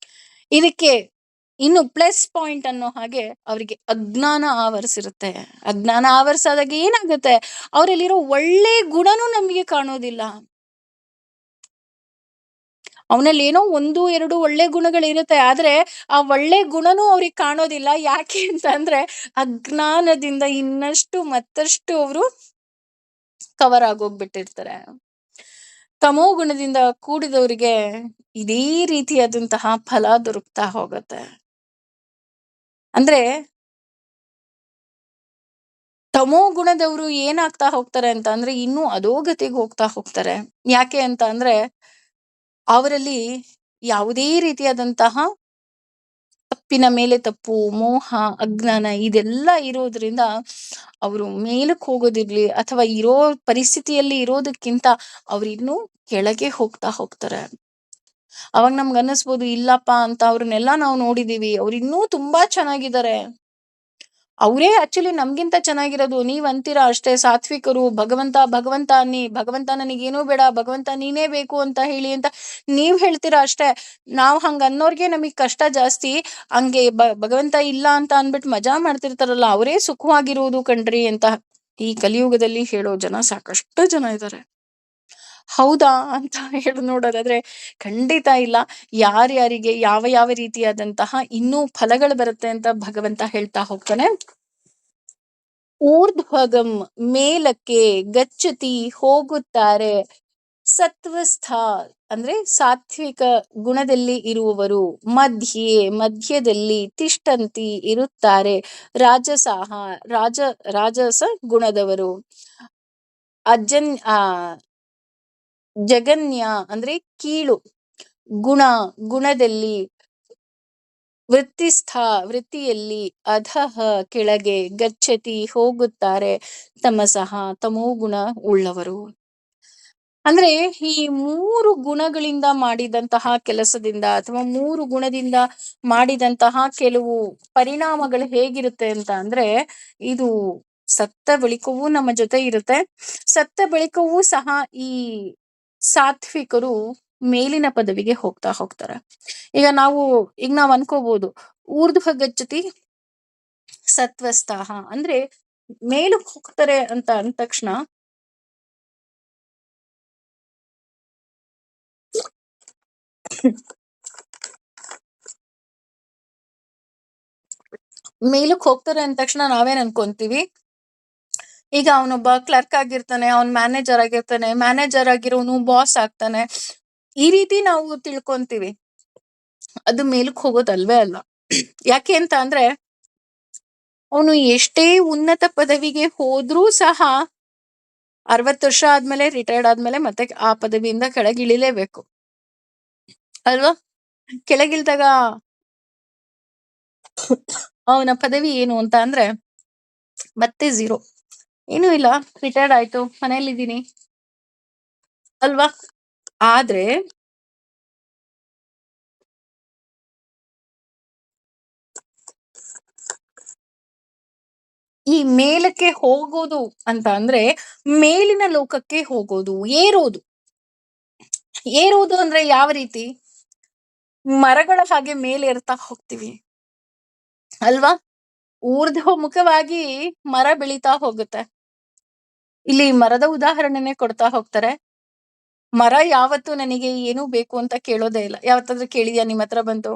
A: ಇದಕ್ಕೆ ಇನ್ನು ಪ್ಲಸ್ ಪಾಯಿಂಟ್ ಅನ್ನೋ ಹಾಗೆ ಅವರಿಗೆ ಅಜ್ಞಾನ ಆವರಿಸಿರುತ್ತೆ. ಅಜ್ಞಾನ ಆವರಿಸಾದಾಗ ಏನಾಗುತ್ತೆ, ಅವರಲ್ಲಿರೋ ಒಳ್ಳೆ ಗುಣನೂ ನಮಗೆ ಕಾಣೋದಿಲ್ಲ. ಅವನಲ್ಲಿ ಏನೋ ಒಂದು ಎರಡು ಒಳ್ಳೆ ಗುಣಗಳಿರುತ್ತೆ, ಆದ್ರೆ ಆ ಒಳ್ಳೆ ಗುಣನೂ ಅವ್ರಿಗೆ ಕಾಣೋದಿಲ್ಲ. ಯಾಕೆ ಅಂತ ಅಂದ್ರೆ ಅಜ್ಞಾನದಿಂದ ಇನ್ನಷ್ಟು ಮತ್ತಷ್ಟು ಅವರು ಕವರ್ ಆಗೋಗ್ಬಿಟ್ಟಿರ್ತಾರೆ. ತಮೋ ಗುಣದಿಂದ ಕೂಡಿದವರಿಗೆ ಇದೇ ರೀತಿಯಾದಂತಹ ಫಲ ದೊರಕ್ತಾ ಹೋಗತ್ತೆ. ಅಂದ್ರೆ ತಮೋ ಗುಣದವರು ಏನಾಗ್ತಾ ಹೋಗ್ತಾರೆ ಅಂತ ಅಂದ್ರೆ ಇನ್ನೂ ಅಧೋಗತಿಗೆ ಹೋಗ್ತಾ ಹೋಗ್ತಾರೆ. ಯಾಕೆ ಅಂತ ಅಂದ್ರೆ ಅವರಲ್ಲಿ ಯಾವುದೇ ರೀತಿಯಾದಂತಹ ತಪ್ಪಿನ ಮೇಲೆ ತಪ್ಪು, ಮೋಹ, ಅಜ್ಞಾನ ಇದೆಲ್ಲ ಇರೋದ್ರಿಂದ ಅವರು ಮೇಲಕ್ಕೆ ಹೋಗೋದಿರ್ಲಿ ಅಥವಾ ಇರೋ ಪರಿಸ್ಥಿತಿಯಲ್ಲಿ ಇರೋದಕ್ಕಿಂತ ಅವ್ರು ಇನ್ನೂ ಕೆಳಗೆ ಹೋಗ್ತಾ ಹೋಗ್ತಾರೆ. ಅವಾಗ ನಮ್ಗೆ ಅನ್ನಿಸ್ಬೋದು, ಇಲ್ಲಪ್ಪ ಅಂತ ಅವ್ರನ್ನೆಲ್ಲ ನಾವು ನೋಡಿದೀವಿ, ಅವ್ರು ಇನ್ನೂ ತುಂಬಾ ಚೆನ್ನಾಗಿದ್ದಾರೆ, ಅವರೇ ಆಕ್ಚುಲಿ ನಮ್ಗಿಂತ ಚೆನ್ನಾಗಿರೋದು. ನೀವ್ ಅಂತೀರಾ ಅಷ್ಟೇ ಸಾತ್ವಿಕರು, ಭಗವಂತ ಭಗವಂತ ಅನ್ನಿ, ಭಗವಂತ ನನಗೇನೂ ಬೇಡ, ಭಗವಂತ ನೀನೇ ಬೇಕು ಅಂತ ಹೇಳಿ ಅಂತ ನೀವ್ ಹೇಳ್ತೀರಾ ಅಷ್ಟೇ. ನಾವ್ ಹಂಗ ಅನ್ನೋರ್ಗೆ ನಮಗ್ ಕಷ್ಟ ಜಾಸ್ತಿ. ಹಂಗೆ ಭಗವಂತ ಇಲ್ಲ ಅಂತ ಅನ್ಬಿಟ್ಟು ಮಜಾ ಮಾಡ್ತಿರ್ತಾರಲ್ಲ, ಅವರೇ ಸುಖವಾಗಿರುವುದು ಕಣ್ರಿ ಅಂತ ಈ ಕಲಿಯುಗದಲ್ಲಿ ಹೇಳೋ ಜನ ಸಾಕಷ್ಟು ಜನ ಇದ್ದಾರೆ. ಹೌದಾ ಅಂತ ಹೇಳಿ ನೋಡೋದಾದ್ರೆ ಖಂಡಿತ ಇಲ್ಲ. ಯಾರ್ಯಾರಿಗೆ ಯಾವ ಯಾವ ರೀತಿಯಾದಂತಹ ಇನ್ನೂ ಫಲಗಳು ಬರುತ್ತೆ ಅಂತ ಭಗವಂತ ಹೇಳ್ತಾ ಹೋಗ್ತಾನೆ. ಊರ್ಧ್ವಗಂ, ಮೇಲಕ್ಕೆ, ಗಚ್ಚತಿ, ಹೋಗುತ್ತಾರೆ, ಸತ್ವಸ್ಥ ಅಂದ್ರೆ ಸಾತ್ವಿಕ ಗುಣದಲ್ಲಿ ಇರುವವರು, ಮಧ್ಯೆ, ಮಧ್ಯದಲ್ಲಿ, ತಿಷ್ಟಂತಿ, ಇರುತ್ತಾರೆ, ರಾಜಸಾಹ, ರಾಜಸ ಗುಣದವರು, ಅಜನ್ ಆ ಜಗನ್ಯ ಅಂದ್ರೆ ಕೀಳು ಗುಣ, ಗುಣದಲ್ಲಿ, ವೃತ್ತಿಸ್ಥ ವೃತ್ತಿಯಲ್ಲಿ, ಅಧಃ ಕೆಳಗೆ, ಗಚ್ಚತಿ ಹೋಗುತ್ತಾರೆ, ತಮಸಃ ತಮೋ ಗುಣ ಉಳ್ಳವರು. ಅಂದ್ರೆ ಈ ಮೂರು ಗುಣಗಳಿಂದ ಮಾಡಿದಂತಹ ಕೆಲಸದಿಂದ ಅಥವಾ ಮೂರು ಗುಣದಿಂದ ಮಾಡಿದಂತಹ ಕೆಲವು ಪರಿಣಾಮಗಳು ಹೇಗಿರುತ್ತೆ ಅಂತ ಅಂದ್ರೆ, ಇದು ಸತ್ತ ಬಳಿಕವೂ ನಮ್ಮ ಜೊತೆ ಇರುತ್ತೆ. ಸತ್ತ ಬಳಿಕವೂ ಸಹ ಈ ಸಾತ್ವಿಕರು ಮೇಲಿನ ಪದವಿಗೆ ಹೋಗ್ತಾ ಹೋಗ್ತಾರೆ. ಈಗ ನಾವ್ ಅನ್ಕೋಬಹುದು, ಊರ್ಧ್ವ ಗಚ್ಚತಿ ಸತ್ವಸ್ಥಾಹ ಅಂದ್ರೆ ಮೇಲಕ್ಕೆ ಹೋಗ್ತಾರೆ ಅಂತ ಅಂದ ತಕ್ಷಣ ಮೇಲಕ್ಕೆ ಹೋಗ್ತಾರೆ ಅಂದ ತಕ್ಷಣ ನಾವೇನ್ ಅನ್ಕೊಂತೀವಿ, ಈಗ ಅವನೊಬ್ಬ ಕ್ಲರ್ಕ್ ಆಗಿರ್ತಾನೆ, ಅವ್ನ್ ಮ್ಯಾನೇಜರ್ ಆಗಿರ್ತಾನೆ, ಮ್ಯಾನೇಜರ್ ಆಗಿರೋನು ಬಾಸ್ ಆಗ್ತಾನೆ. ಈ ರೀತಿ ನಾವು ತಿಳ್ಕೊಂತೀವಿ. ಅದು ಮೇಲಕ್ಕೆ ಹೋಗೋದಲ್ವೇ ಅಲ್ಲ. ಯಾಕೆ ಅಂತ ಅಂದ್ರೆ ಅವನು ಎಷ್ಟೇ ಉನ್ನತ ಪದವಿಗೆ ಹೋದ್ರೂ ಸಹ 60 ವರ್ಷ ಆದ್ಮೇಲೆ ರಿಟೈರ್ಡ್ ಆದ್ಮೇಲೆ ಮತ್ತೆ ಆ ಪದವಿಯಿಂದ ಕೆಳಗಿಳಿಲೇಬೇಕು ಅಲ್ವಾ? ಕೆಳಗಿಳಿದಾಗ ಅವನ ಪದವಿ ಏನು ಅಂತ ಅಂದ್ರೆ ಮತ್ತೆ ಝೀರೋ. ಏನೂ ಇಲ್ಲ, ರಿಟೈರ್ಡ್ ಆಯ್ತು, ಮನೇಲಿದ್ದೀನಿ ಅಲ್ವಾ? ಆದ್ರೆ ಈ ಮೇಲಕ್ಕೆ ಹೋಗೋದು ಅಂತ ಅಂದ್ರೆ ಮೇಲಿನ ಲೋಕಕ್ಕೆ ಹೋಗೋದು, ಏರೋದು. ಏರೋದು ಅಂದ್ರೆ ಯಾವ ರೀತಿ? ಮರಗಳ ಹಾಗೆ ಮೇಲೆ ಏರ್ತಾ ಹೋಗ್ತೀವಿ ಅಲ್ವಾ? ಊರ್ಧ್ವಮುಖವಾಗಿ ಮರ ಬೆಳೀತಾ ಹೋಗುತ್ತೆ. ಇಲ್ಲಿ ಮರದ ಉದಾಹರಣೆನೆ ಕೊಡ್ತಾ ಹೋಗ್ತಾರೆ. ಮರ ಯಾವತ್ತು ನನಗೆ ಏನು ಬೇಕು ಅಂತ ಕೇಳೋದೇ ಇಲ್ಲ. ಯಾವತ್ತಾದ್ರೂ ಕೇಳಿದ್ಯಾ ನಿಮ್ ಹತ್ರ ಬಂತು?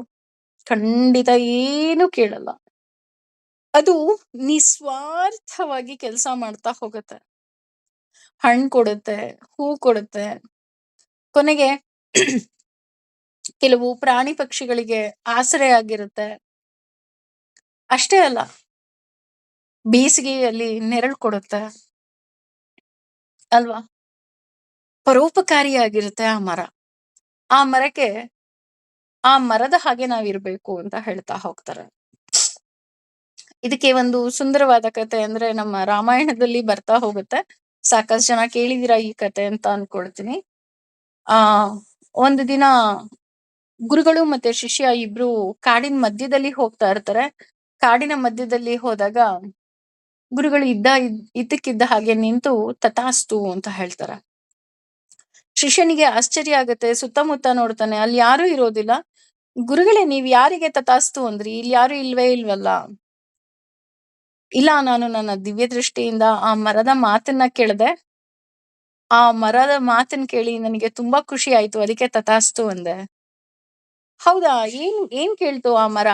A: ಖಂಡಿತ ಏನು ಕೇಳಲ್ಲ. ಅದು ನಿಸ್ವಾರ್ಥವಾಗಿ ಕೆಲಸ ಮಾಡ್ತಾ ಹೋಗುತ್ತೆ. ಹಣ್ಣು ಕೊಡುತ್ತೆ, ಹೂ ಕೊಡುತ್ತೆ. ಕೊನೆಗೆ ಕೆಲವು ಪ್ರಾಣಿ ಪಕ್ಷಿಗಳಿಗೆ ಆಸರೆ ಆಗಿರುತ್ತೆ. ಅಷ್ಟೇ ಅಲ್ಲ, ಬೇಸಿಗೆಯಲ್ಲಿ ನೆರಳು ಕೊಡುತ್ತೆ ಅಲ್ವಾ? ಪರೋಪಕಾರಿಯಾಗಿರುತ್ತೆ ಆ ಮರ. ಆ ಮರಕ್ಕೆ ಆ ಮರದ ಹಾಗೆ ನಾವಿರ್ಬೇಕು ಅಂತ ಹೇಳ್ತಾ ಹೋಗ್ತಾರೆ. ಇದಕ್ಕೆ ಒಂದು ಸುಂದರವಾದ ಕಥೆ ಅಂದ್ರೆ ನಮ್ಮ ರಾಮಾಯಣದಲ್ಲಿ ಬರ್ತಾ ಹೋಗುತ್ತೆ. ಸಾಕಷ್ಟು ಜನ ಕೇಳಿದೀರಾ ಈ ಕಥೆ ಅಂತ ಅನ್ಕೊಳ್ತೀನಿ. ಆ ಒಂದು ದಿನ ಗುರುಗಳು ಮತ್ತೆ ಶಿಷ್ಯ ಇಬ್ರು ಕಾಡಿನ ಮಧ್ಯದಲ್ಲಿ ಹೋಗ್ತಾ ಇರ್ತಾರೆ. ಕಾಡಿನ ಮಧ್ಯದಲ್ಲಿ ಹೋದಾಗ ಗುರುಗಳು ಇದ್ದಕ್ಕಿದ್ದ ಹಾಗೆ ನಿಂತು ತಥಾಸ್ತು ಅಂತ ಹೇಳ್ತಾರೆ. ಶಿಷ್ಯನಿಗೆ ಆಶ್ಚರ್ಯ ಆಗತ್ತೆ. ಸುತ್ತಮುತ್ತ ನೋಡ್ತಾನೆ, ಅಲ್ಲಿ ಯಾರೂ ಇರೋದಿಲ್ಲ. ಗುರುಗಳೇ, ನೀವ್ ಯಾರಿಗೆ ತಥಾಸ್ತು ಅಂದ್ರಿ? ಇಲ್ಲಿ ಯಾರು ಇಲ್ವೇ ಇಲ್ವಲ್ಲ? ಇಲ್ಲ, ನಾನು ನನ್ನ ದಿವ್ಯ ದೃಷ್ಟಿಯಿಂದ ಆ ಮರದ ಮಾತನ್ನ ಕೇಳ್ದೆ. ಆ ಮರದ ಮಾತನ್ನ ಕೇಳಿ ನನಗೆ ತುಂಬಾ ಖುಷಿ ಆಯ್ತು, ಅದಕ್ಕೆ ತಥಾಸ್ತು ಅಂದೆ. ಹೌದಾ? ಏನ್ ಕೇಳ್ತು ಆ ಮರ?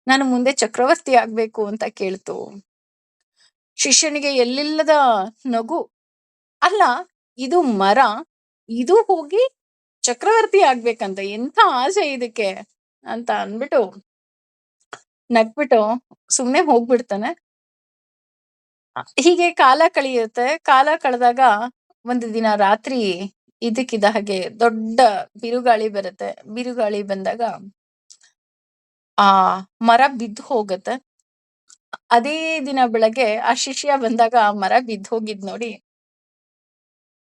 A: ನಾನು ಮುಂದೆ ಚಕ್ರವರ್ತಿ ಆಗ್ಬೇಕು ಅಂತ ಕೇಳ್ತು. ಶಿಷ್ಯನಿಗೆ ಎಲ್ಲಿಲ್ಲದ ನಗು. ಅಲ್ಲ, ಇದು ಮರ, ಇದು ಹೋಗಿ ಚಕ್ರವರ್ತಿ ಆಗ್ಬೇಕಂತ ಎಂಥ ಆಸೆ ಇದಕ್ಕೆ ಅಂತ ಅನ್ಬಿಟ್ಟು ನಗ್ಬಿಟ್ಟು ಸುಮ್ನೆ ಹೋಗ್ಬಿಡ್ತಾನೆ. ಹೀಗೆ ಕಾಲ ಕಳೆಯುತ್ತೆ. ಕಾಲ ಕಳೆದಾಗ ಒಂದು ದಿನ ರಾತ್ರಿ ಇದ್ದಕ್ಕಿದ್ದ ಹಾಗೆ ದೊಡ್ಡ ಬಿರುಗಾಳಿ ಬರುತ್ತೆ. ಬಿರುಗಾಳಿ ಬಂದಾಗ ಆ ಮರ ಬಿದ್ದು ಹೋಗುತ್ತೆ. ಅದೇ ದಿನ ಬೆಳಗ್ಗೆ ಆ ಶಿಷ್ಯ ಬಂದಾಗ ಆ ಮರ ಬಿದ್ದು ಹೋಗಿದ್ ನೋಡಿ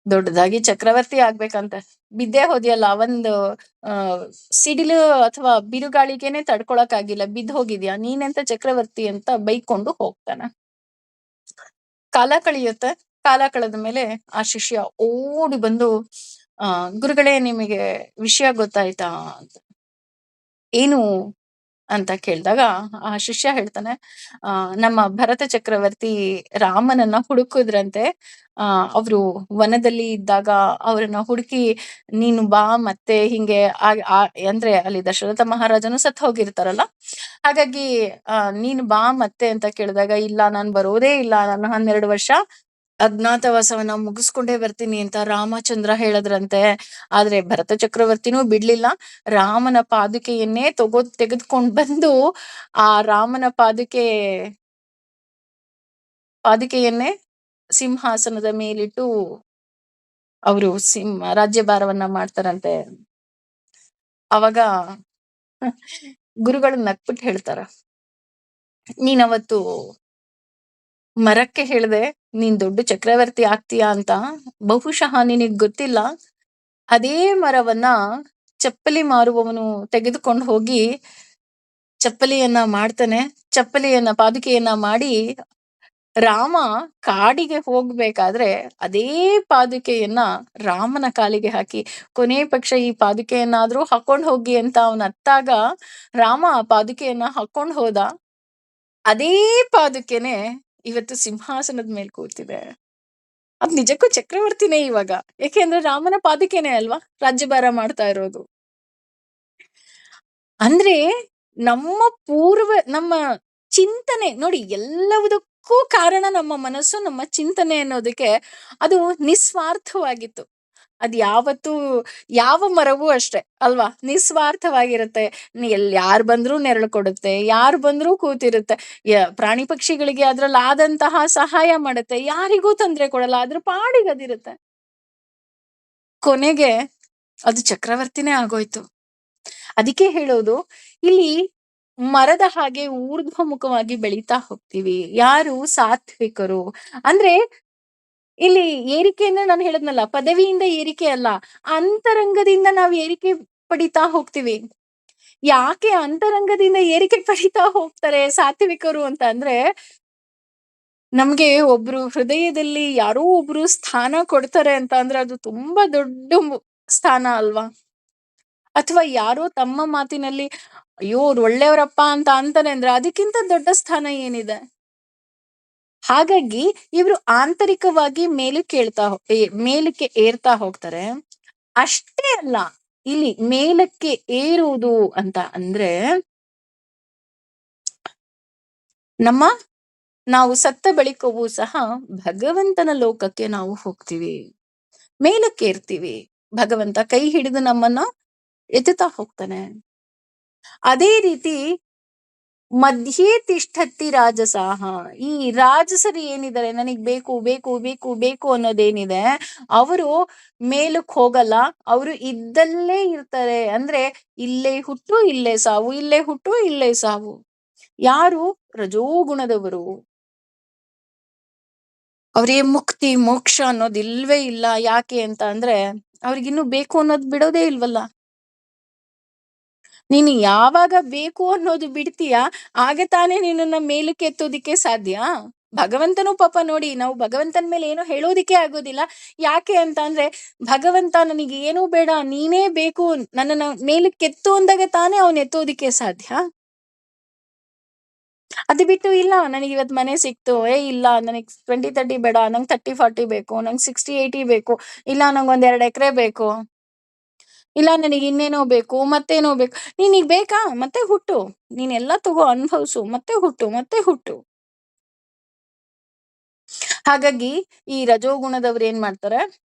A: ದೊಡ್ಡದಾಗಿ ಚಕ್ರವರ್ತಿ ಆಗ್ಬೇಕಂತೆ. ಬಿದ್ದೇ ಹೋದ್ಯಲ್ಲ, ಒಂದು ಆ ಸಿಡಿಲು ಅಥವಾ ಬಿರುಗಾಳಿಗೆನೆ ತಡ್ಕೊಳಕ್ ಆಗಿಲ್ಲ, ಬಿದ್ದು ಹೋಗಿದ್ಯಾ, ನೀನೆಂತ ಚಕ್ರವರ್ತಿ ಅಂತ ಬೈಕೊಂಡು ಹೋಗ್ತಾನೆ. ಕಾಲ ಕಳೆಯುತ್ತೆ. ಕಾಲ ಕಳೆದ ಮೇಲೆ ಆ ಶಿಷ್ಯ ಓಡಿ ಬಂದು ಗುರುಗಳೇ, ನಿಮಗೆ ವಿಷಯ ಗೊತ್ತಾಯ್ತಾ ಅಂತ. ಏನು ಅಂತ ಕೇಳಿದಾಗ ಆ ಶಿಷ್ಯ ಹೇಳ್ತಾನೆ, ನಮ್ಮ ಭರತ ಚಕ್ರವರ್ತಿ ರಾಮನನ್ನ ಹುಡುಕಿದ್ರಂತೆ. ಅವರು ವನದಲ್ಲಿ ಇದ್ದಾಗ ಅವರನ್ನ ಹುಡುಕಿ ನೀನು ಬಾ ಮತ್ತೆ ಹಿಂಗೆ ಅಂದ್ರೆ ಅಲ್ಲಿ ದಶರಥ ಮಹಾರಾಜನು ಸತ್ತು ಹೋಗಿರ್ತಾರಲ್ಲ, ಹಾಗಾಗಿ ನೀನು ಬಾ ಮತ್ತೆ ಅಂತ ಕೇಳಿದಾಗ, ಇಲ್ಲ ನಾನು ಬರೋದೇ ಇಲ್ಲ, ನಾನು 12 ವರ್ಷ ಅಜ್ಞಾತವಾಸವನ್ನ ಮುಗಿಸ್ಕೊಂಡೇ ಬರ್ತೀನಿ ಅಂತ ರಾಮಚಂದ್ರ ಹೇಳದ್ರಂತೆ. ಆದ್ರೆ ಭರತ ಚಕ್ರವರ್ತಿನೂ ಬಿಡ್ಲಿಲ್ಲ. ರಾಮನ ಪಾದುಕೆಯನ್ನೇ ತೆಗೆದುಕೊಂಡು ಬಂದು ಆ ರಾಮನ ಪಾದುಕೆಯನ್ನೇ ಸಿಂಹಾಸನದ ಮೇಲಿಟ್ಟು ಅವರು ರಾಜ್ಯಭಾರವನ್ನ ಮಾಡ್ತಾರಂತೆ. ಅವಾಗ ಗುರುಗಳು ನಕ್ಬಿಟ್ಟು ಹೇಳ್ತಾರ, ನೀನವತ್ತು ಮರಕ್ಕೆ ಹೇಳ್ದೆ ನೀನ್ ದೊಡ್ಡ ಚಕ್ರವರ್ತಿ ಆಗ್ತೀಯಾ ಅಂತ. ಬಹುಶಃ ನಿನಗ್ ಗೊತ್ತಿಲ್ಲ, ಅದೇ ಮರವನ್ನ ಚಪ್ಪಲಿ ಮಾರುವವನು ತೆಗೆದುಕೊಂಡು ಹೋಗಿ ಚಪ್ಪಲಿಯನ್ನ ಮಾಡ್ತಾನೆ. ಪಾದುಕೆಯನ್ನ ಮಾಡಿ ರಾಮ ಕಾಡಿಗೆ ಹೋಗ್ಬೇಕಾದ್ರೆ ಅದೇ ಪಾದುಕೆಯನ್ನ ರಾಮನ ಕಾಲಿಗೆ ಹಾಕಿ, ಕೊನೆ ಪಕ್ಷ ಈ ಪಾದುಕೆಯನ್ನಾದ್ರೂ ಹಾಕೊಂಡ್ ಹೋಗಿ ಅಂತ ಅವನ ಅತ್ತಾಗ ರಾಮ ಆ ಪಾದುಕೆಯನ್ನ ಹಾಕೊಂಡ್ ಹೋದ. ಅದೇ ಪಾದುಕೆನೆ ಇವತ್ತು ಸಿಂಹಾಸನದ ಮೇಲೆ ಕೂತಿದೆ. ಅದ್ ನಿಜಕ್ಕೂ ಚಕ್ರವರ್ತಿನೇ ಇವಾಗ. ಯಾಕೆಂದ್ರೆ ರಾಮನ ಪಾದುಕೆನೆ ಅಲ್ವಾ ರಾಜ್ಯಭಾರ ಮಾಡ್ತಾ ಇರೋದು. ಅಂದ್ರೆ ನಮ್ಮ ಚಿಂತನೆ ನೋಡಿ, ಎಲ್ಲವುದಕ್ಕೂ ಎಲ್ಲದಕ್ಕೂ ಕಾರಣ ನಮ್ಮ ಮನಸ್ಸು, ನಮ್ಮ ಚಿಂತನೆ ಅನ್ನೋದಕ್ಕೆ ಅದು ನಿಸ್ವಾರ್ಥವಾಗಿತ್ತು. ಅದು ಯಾವತ್ತೂ ಯಾವ ಮರವೂ ಅಷ್ಟೇ ಅಲ್ವಾ? ನಿಸ್ವಾರ್ಥವಾಗಿರುತ್ತೆ. ಯಾರು ಬಂದ್ರೂ ನೆರಳು ಕೊಡುತ್ತೆ, ಯಾರು ಬಂದ್ರೂ ಕೂತಿರುತ್ತೆ. ಪ್ರಾಣಿ ಪಕ್ಷಿಗಳಿಗೆ ಅದ್ರಲ್ಲಿ ಆದಂತಹ ಸಹಾಯ ಮಾಡುತ್ತೆ, ಯಾರಿಗೂ ತೊಂದರೆ ಕೊಡಲ್ಲ, ಅದ್ರ ಪಾಡಿಗೆ ಅದಿರುತ್ತೆ. ಕೊನೆಗೆ ಅದು ಚಕ್ರವರ್ತಿನೇ ಆಗೋಯ್ತು. ಅದಕ್ಕೆ ಹೇಳೋದು, ಇಲ್ಲಿ ಮರದ ಹಾಗೆ ಊರ್ಧ್ವಮುಖವಾಗಿ ಬೆಳೀತಾ ಹೋಗ್ತೀವಿ. ಯಾರು ಸಾತ್ವಿಕರು ಅಂದ್ರೆ, ಇಲ್ಲಿ ಏರಿಕೆ ಅಂದ್ರೆ ನಾನು ಹೇಳದ್ನಲ್ಲ, ಪದವಿಯಿಂದ ಏರಿಕೆ ಅಲ್ಲ, ಅಂತರಂಗದಿಂದ ನಾವು ಏರಿಕೆ ಪಡಿತಾ ಹೋಗ್ತೀವಿ. ಯಾಕೆ ಅಂತರಂಗದಿಂದ ಏರಿಕೆ ಪಡಿತಾ ಹೋಗ್ತಾರೆ ಸಾತ್ವಿಕರು ಅಂತ ಅಂದ್ರೆ, ನಮ್ಗೆ ಒಬ್ರು ಹೃದಯದಲ್ಲಿ ಯಾರೋ ಒಬ್ರು ಸ್ಥಾನ ಕೊಡ್ತಾರೆ ಅಂತ ಅಂದ್ರೆ ಅದು ತುಂಬಾ ದೊಡ್ಡ ಸ್ಥಾನ ಅಲ್ವಾ? ಅಥವಾ ಯಾರೋ ತಮ್ಮ ಮಾತಿನಲ್ಲಿ ಅಯ್ಯೋ ಅವ್ರು ಒಳ್ಳೆಯವರಪ್ಪ ಅಂತ ಅಂತಾನೆ ಅಂದ್ರೆ ಅದಕ್ಕಿಂತ ದೊಡ್ಡ ಸ್ಥಾನ ಏನಿದೆ? ಹಾಗಾಗಿ ಇವ್ರು ಆಂತರಿಕವಾಗಿ ಮೇಲಕ್ಕೆ ಏರ್ತಾ ಹೋಗ್ತಾರೆ. ಅಷ್ಟೇ ಅಲ್ಲ, ಇಲ್ಲಿ ಮೇಲಕ್ಕೆ ಏರುವುದು ಅಂತ ಅಂದ್ರೆ ನಮ್ಮ ನಾವು ಸತ್ತ ಬಳಿಕವೂ ಸಹ ಭಗವಂತನ ಲೋಕಕ್ಕೆ ನಾವು ಹೋಗ್ತೀವಿ, ಮೇಲಕ್ಕೆ ಏರ್ತೀವಿ. ಭಗವಂತ ಕೈ ಹಿಡಿದು ನಮ್ಮನ್ನ ಎತ್ತುತ್ತಾ ಹೋಗ್ತಾನೆ. ಅದೇ ರೀತಿ ಮಧ್ಯೆ ತಿಷ್ಠತ್ತಿ ರಾಜಸಾಹ, ಈ ರಾಜಸರು ಏನಿದ್ದಾರೆ, ನನಗ್ ಬೇಕು ಬೇಕು ಬೇಕು ಬೇಕು ಅನ್ನೋದೇನಿದೆ, ಅವರು ಮೇಲಕ್ ಹೋಗಲ್ಲ, ಅವರು ಇದ್ದಲ್ಲೇ ಇರ್ತಾರೆ. ಅಂದ್ರೆ ಇಲ್ಲೇ ಹುಟ್ಟು ಇಲ್ಲೇ ಸಾವು, ಇಲ್ಲೇ ಹುಟ್ಟು ಇಲ್ಲೇ ಸಾವು. ಯಾರು ರಜೋಗುಣದವರು, ಅವ್ರಿಗೆ ಮುಕ್ತಿ ಮೋಕ್ಷ ಅನ್ನೋದು ಇಲ್ವೇ ಇಲ್ಲ. ಯಾಕೆ ಅಂತ ಅಂದ್ರೆ ಅವ್ರಿಗಿನ್ನು ಬೇಕು ಅನ್ನೋದು ಬಿಡೋದೇ ಇಲ್ವಲ್ಲ. ನೀನು ಯಾವಾಗ ಬೇಕು ಅನ್ನೋದು ಬಿಡ್ತೀಯ, ಆಗ ತಾನೇ ನಿನ್ನನ್ನ ಮೇಲಕ್ಕೆ ಎತ್ತೋದಿಕ್ಕೆ ಸಾಧ್ಯ. ಭಗವಂತನೂ ಪಾಪ ನೋಡಿ, ನಾವು ಭಗವಂತನ ಮೇಲೆ ಏನೋ ಹೇಳೋದಿಕ್ಕೆ ಆಗೋದಿಲ್ಲ. ಯಾಕೆ ಅಂತ ಅಂದ್ರೆ, ಭಗವಂತ ನನಗೆ ಏನೂ ಬೇಡ, ನೀನೇ ಬೇಕು, ನನ್ನನ್ನ ಮೇಲಕ್ಕೆ ಎತ್ತು ಅಂದಾಗ ತಾನೇ ಅವನ್ ಎತ್ತೋದಿಕ್ಕೆ ಸಾಧ್ಯ. ಅದು ಬಿಟ್ಟು ಇಲ್ಲ ನನಗೆ ಇವತ್ತು ಮನೆ ಸಿಕ್ತು, ಇಲ್ಲ ನನಗೆ 20-30 ಬೇಡ, ನಂಗೆ 30-40 ಬೇಕು, ನಂಗೆ 60-80 ಬೇಕು, ಇಲ್ಲ ನಂಗೆ 2 ಎಕರೆ ಬೇಕು, ಇಲ್ಲ ನನಗೆ ಇನ್ನೇನೋ ಬೇಕು, ಮತ್ತೇನೋ ಬೇಕು. ನೀನೀಗ ಬೇಕಾ? ಮತ್ತೆ ಹುಟ್ಟು, ನೀನೆಲ್ಲ ತಗೋ, ಅನುಭವಿಸು, ಮತ್ತೆ ಹುಟ್ಟು, ಮತ್ತೆ ಹುಟ್ಟು. ಹಾಗಾಗಿ ಈ ರಜೋಗುಣದವ್ರು ಏನ್ ಮಾಡ್ತಾರೆ,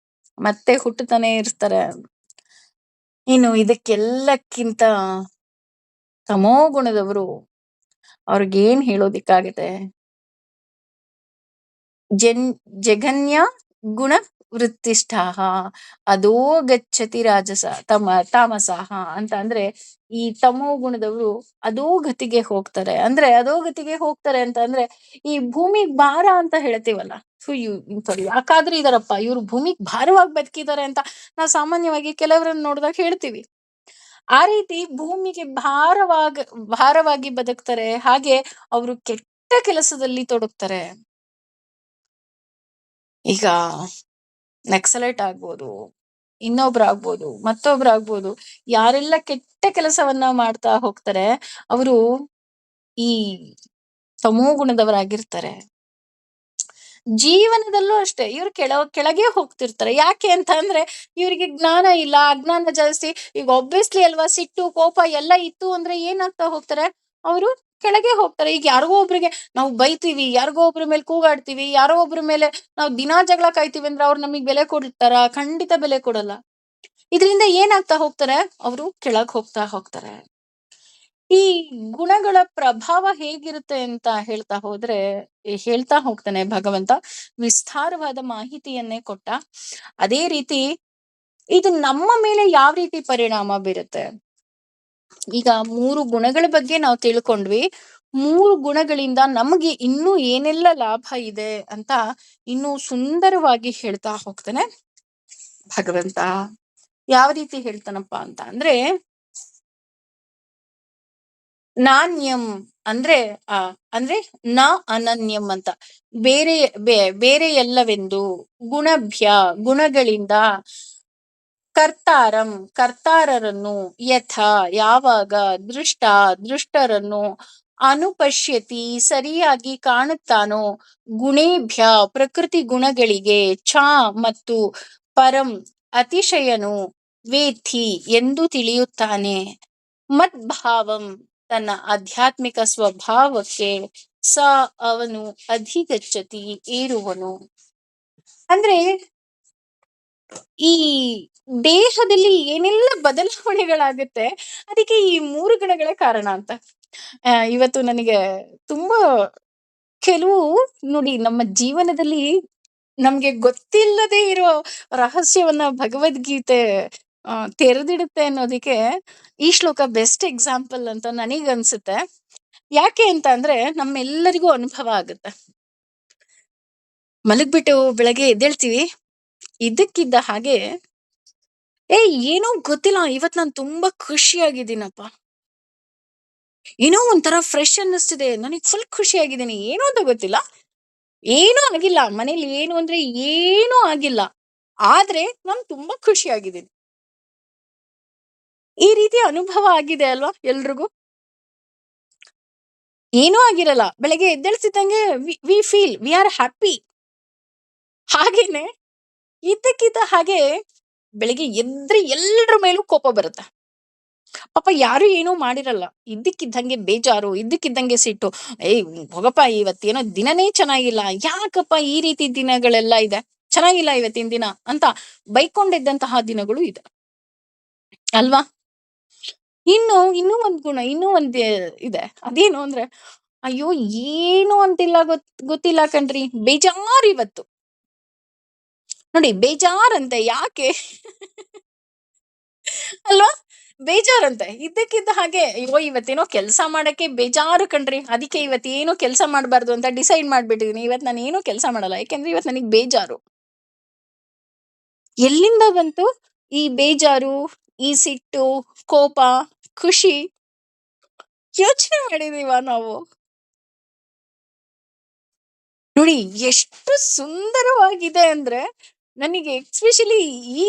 A: ಮತ್ತೆ ಹುಟ್ಟುತ್ತಾನೆ ಇರ್ತಾರೆ. ಇನ್ನು ಇದಕ್ಕೆಲ್ಲಕ್ಕಿಂತ ತಮೋ ಗುಣದವರು, ಅವ್ರಿಗೇನ್ ಹೇಳೋದಿಕ್ಕಾಗತ್ತೆ? ಜಘನ್ಯ ಗುಣ ವೃತ್ತಿಷ್ಠಾಹ ಅದೋ ಗಚ್ಚತಿ ತಾಮಸಃ ಅಂತ ಅಂದ್ರೆ, ಈ ತಮೋ ಗುಣದವರು ಅದೋ ಗತಿಗೆ ಹೋಗ್ತಾರೆ. ಅಂದ್ರೆ ಅದೋ ಗತಿಗೆ ಹೋಗ್ತಾರೆ ಅಂತ ಅಂದ್ರೆ, ಈ ಭೂಮಿಗ್ ಭಾರ ಅಂತ ಹೇಳ್ತೀವಲ್ಲ, ಸಾರಿ ಯಾಕಾದ್ರೂ ಇದಾರಪ್ಪ ಇವ್ರು ಭೂಮಿಗ್ ಭಾರವಾಗಿ ಬದುಕಿದ್ದಾರೆ ಅಂತ ನಾವು ಸಾಮಾನ್ಯವಾಗಿ ಕೆಲವರನ್ನ ನೋಡಿದಾಗ ಹೇಳ್ತೀವಿ. ಆ ರೀತಿ ಭೂಮಿಗೆ ಭಾರವಾಗಿ ಬದುಕ್ತಾರೆ. ಹಾಗೆ ಅವರು ಕೆಟ್ಟ ಕೆಲಸದಲ್ಲಿ ತೊಡಗ್ತಾರೆ. ಈಗ ನಕ್ಸಲೈಟ್ ಆಗ್ಬೋದು, ಇನ್ನೊಬ್ರಾಗ್ಬೋದು, ಮತ್ತೊಬ್ರಾಗ್ಬೋದು, ಯಾರೆಲ್ಲ ಕೆಟ್ಟ ಕೆಲಸವನ್ನ ಮಾಡ್ತಾ ಹೋಗ್ತಾರೆ ಅವರು ಈ ತಮೋ ಗುಣದವರಾಗಿರ್ತಾರೆ. ಜೀವನದಲ್ಲೂ ಅಷ್ಟೇ ಇವ್ರು ಕೆಳಗೆ ಹೋಗ್ತಿರ್ತಾರೆ. ಯಾಕೆ ಅಂತ ಅಂದ್ರೆ ಇವರಿಗೆ ಜ್ಞಾನ ಇಲ್ಲ, ಅಜ್ಞಾನ ಜಾಸ್ತಿ. ಈಗ ಒಬ್ವಿಯಸ್ಲಿ ಅಲ್ವಾ, ಸಿಟ್ಟು ಕೋಪ ಎಲ್ಲ ಇತ್ತು ಅಂದ್ರೆ ಏನಾಗ್ತಾ ಹೋಗ್ತಾರೆ, ಅವರು ಕೆಳಗೆ ಹೋಗ್ತಾರೆ. ಈಗ ಯಾರಿಗೋ ಒಬ್ರಿಗೆ ನಾವು ಬೈತೀವಿ, ಯಾರಿಗೋ ಒಬ್ರ ಮೇಲೆ ಕೂಗಾಡ್ತೀವಿ, ಯಾರೋ ಒಬ್ರ ಮೇಲೆ ನಾವು ದಿನಾ ಜಗಳ ಕಾಯ್ತೀವಿ ಅಂದ್ರೆ ಅವ್ರು ನಮಗ್ ಬೆಲೆ ಕೊಡ್ತಾರ? ಖಂಡಿತ ಬೆಲೆ ಕೊಡಲ್ಲ. ಇದರಿಂದ ಏನಾಗ್ತಾ ಹೋಗ್ತಾರೆ, ಅವರು ಕೆಳಗ್ ಹೋಗ್ತಾರೆ. ಈ ಗುಣಗಳ ಪ್ರಭಾವ ಹೇಗಿರುತ್ತೆ ಅಂತ ಹೇಳ್ತಾ ಹೋಗ್ತಾನೆ ಭಗವಂತ. ವಿಸ್ತಾರವಾದ ಮಾಹಿತಿಯನ್ನೇ ಕೊಟ್ಟ. ಅದೇ ರೀತಿ ಇದು ನಮ್ಮ ಮೇಲೆ ಯಾವ ರೀತಿ ಪರಿಣಾಮ ಬೀರುತ್ತೆ. ಈಗ 3 ಗುಣಗಳ ಬಗ್ಗೆ ನಾವು ತಿಳ್ಕೊಂಡ್ವಿ. 3 ಗುಣಗಳಿಂದ ನಮಗೆ ಇನ್ನೂ ಏನೆಲ್ಲ ಲಾಭ ಇದೆ ಅಂತ ಇನ್ನೂ ಸುಂದರವಾಗಿ ಹೇಳ್ತಾ ಹೋಗ್ತಾನೆ ಭಗವಂತ. ಯಾವ ರೀತಿ ಹೇಳ್ತಾನಪ್ಪ ಅಂತ ಅಂದ್ರೆ, ನಾಣ್ಯಂ ಅಂದ್ರೆ ಅಂದ್ರೆ ನ ಅನನ್ಯಂ ಅಂತ, ಬೇರೆ ಎಲ್ಲವೆಂದು, ಗುಣಭ್ಯ ಗುಣಗಳಿಂದ, ಕರ್ತಾರರನ್ನು, ಯಥ ಯಾವಾಗ, ದೃಷ್ಟರನ್ನು, ಅನುಪಶ್ಯತಿ ಸರಿಯಾಗಿ ಕಾಣುತ್ತಾನೋ, ಗುಣೇಭ್ಯ ಪ್ರಕೃತಿ ಗುಣಗಳಿಗೆ, ಛ ಮತ್ತು ಪರಂ ಅತಿಶಯನು, ವೇತ್ತಿ ಎಂದು ತಿಳಿಯುತ್ತಾನೆ, ಮದ್ಭಾವಂ ತನ್ನ ಆಧ್ಯಾತ್ಮಿಕ ಸ್ವಭಾವಕ್ಕೆ ಸ ಅವನು ಅಧಿಗಚ್ಚತಿ ಏರುವನು. ಅಂದ್ರೆ ಈ ದೇಹದಲ್ಲಿ ಏನೆಲ್ಲ ಬದಲಾವಣೆಗಳಾಗುತ್ತೆ ಅದಕ್ಕೆ ಈ ಮೂರು ಗುಣಗಳೇ ಕಾರಣ ಅಂತ. ಇವತ್ತು ನನಗೆ ತುಂಬಾ ಕೆಲವು ನೋಡಿ ನಮ್ಮ ಜೀವನದಲ್ಲಿ ನಮ್ಗೆ ಗೊತ್ತಿಲ್ಲದೆ ಇರೋ ರಹಸ್ಯವನ್ನ ಭಗವದ್ಗೀತೆ ತೆರೆದಿಡುತ್ತೆ ಅನ್ನೋದಕ್ಕೆ ಈ ಶ್ಲೋಕ ಬೆಸ್ಟ್ ಎಕ್ಸಾಂಪಲ್ ಅಂತ ನನಗನ್ಸುತ್ತೆ. ಯಾಕೆ ಅಂತ ಅಂದ್ರೆ ನಮ್ಮೆಲ್ಲರಿಗೂ ಅನುಭವ ಆಗುತ್ತೆ. ಮಲಗ್ಬಿಟ್ಟು ಬೆಳಗ್ಗೆ ಎದ್ದೇಳ್ತೀವಿ, ಇದ್ದಕ್ಕಿದ್ದ ಹಾಗೆ ಏನೋ ಗೊತ್ತಿಲ್ಲ, ಇವತ್ ನಾನು ತುಂಬಾ ಖುಷಿಯಾಗಿದ್ದೀನಪ್ಪ, ಏನೋ ಒಂಥರ ಫ್ರೆಶ್ ಅನ್ನಿಸ್ತಿದೆ, ನನಗ್ ಫುಲ್ ಖುಷಿಯಾಗಿದ್ದೀನಿ, ಏನೋ ಅಂತ ಗೊತ್ತಿಲ್ಲ, ಏನೂ ಆಗಿಲ್ಲ ಮನೇಲಿ, ಏನು ಅಂದ್ರೆ ಏನೂ ಆಗಿಲ್ಲ, ಆದ್ರೆ ನಾನು ತುಂಬಾ ಖುಷಿಯಾಗಿದ್ದೀನಿ. ಈ ರೀತಿ ಅನುಭವ ಆಗಿದೆ ಅಲ್ವಾ ಎಲ್ರಿಗೂ? ಏನೂ ಆಗಿರಲ್ಲ, ಬೆಳಗ್ಗೆ ಎದ್ದೇಳ್ತಿದ್ದಂಗೆ we feel we are happy. ಹಾಗೇನೆ ಇದ್ದಕ್ಕಿದ್ದ ಹಾಗೆ ಬೆಳಿಗ್ಗೆ ಎದ್ರೆ ಎಲ್ಲರ ಮೇಲೂ ಕೋಪ ಬರುತ್ತೆ. ಪಾಪ ಯಾರು ಏನೂ ಮಾಡಿರಲ್ಲ, ಇದ್ದಕ್ಕಿದ್ದಂಗೆ ಬೇಜಾರು, ಇದ್ದಕ್ಕಿದ್ದಂಗೆ ಸಿಟ್ಟು, ಏಯ್ ಹೋಗಪ್ಪ ಇವತ್ತೇನೋ ದಿನನೇ ಚೆನ್ನಾಗಿಲ್ಲ, ಯಾಕಪ್ಪ ಈ ರೀತಿ ದಿನಗಳೆಲ್ಲ ಇದೆ, ಚೆನ್ನಾಗಿಲ್ಲ ಇವತ್ತಿನ ದಿನ ಅಂತ ಬೈಕೊಂಡಿದ್ದಂತಹ ದಿನಗಳು ಇದೆ ಅಲ್ವಾ? ಇನ್ನೂ ಒಂದ್ ಗುಣ, ಇನ್ನೂ ಒಂದ್ ಇದೆ, ಅದೇನು ಅಂದ್ರೆ ಅಯ್ಯೋ ಏನು ಅಂತಿಲ್ಲ, ಗೊತ್ತಿಲ್ಲ ಕಣ್ರಿ, ಬೇಜಾರ್ ಇವತ್ತು. ನೋಡಿ ಬೇಜಾರಂತೆ ಯಾಕೆ ಅಲ್ವಾ? ಬೇಜಾರಂತೆ ಇದ್ದಕ್ಕಿದ್ದ ಹಾಗೆ, ಅಯ್ಯೋ ಇವತ್ತೇನೋ ಕೆಲಸ ಮಾಡಕ್ಕೆ ಬೇಜಾರು ಕಣ್ರಿ, ಅದಕ್ಕೆ ಇವತ್ತೇನೋ ಕೆಲಸ ಮಾಡಬಾರ್ದು ಅಂತ ಡಿಸೈಡ್ ಮಾಡ್ಬಿಟ್ಟಿದೀನಿ, ಇವತ್ ನಾನು ಏನೋ ಕೆಲಸ ಮಾಡಲ್ಲ, ಯಾಕೆಂದ್ರೆ ಇವತ್ ನನಗ್ ಬೇಜಾರು. ಎಲ್ಲಿಂದ ಬಂತು ಈ ಬೇಜಾರು, ಈ ಸಿಟ್ಟು, ಕೋಪ, ಖುಷಿ? ಯೋಚನೆ ಮಾಡಿದೀವ ನಾವು? ನೋಡಿ ಎಷ್ಟು ಸುಂದರವಾಗಿದೆ ಅಂದ್ರೆ, ನನಗೆ ಎಕ್ಸ್ಪೆಷಲಿ ಈ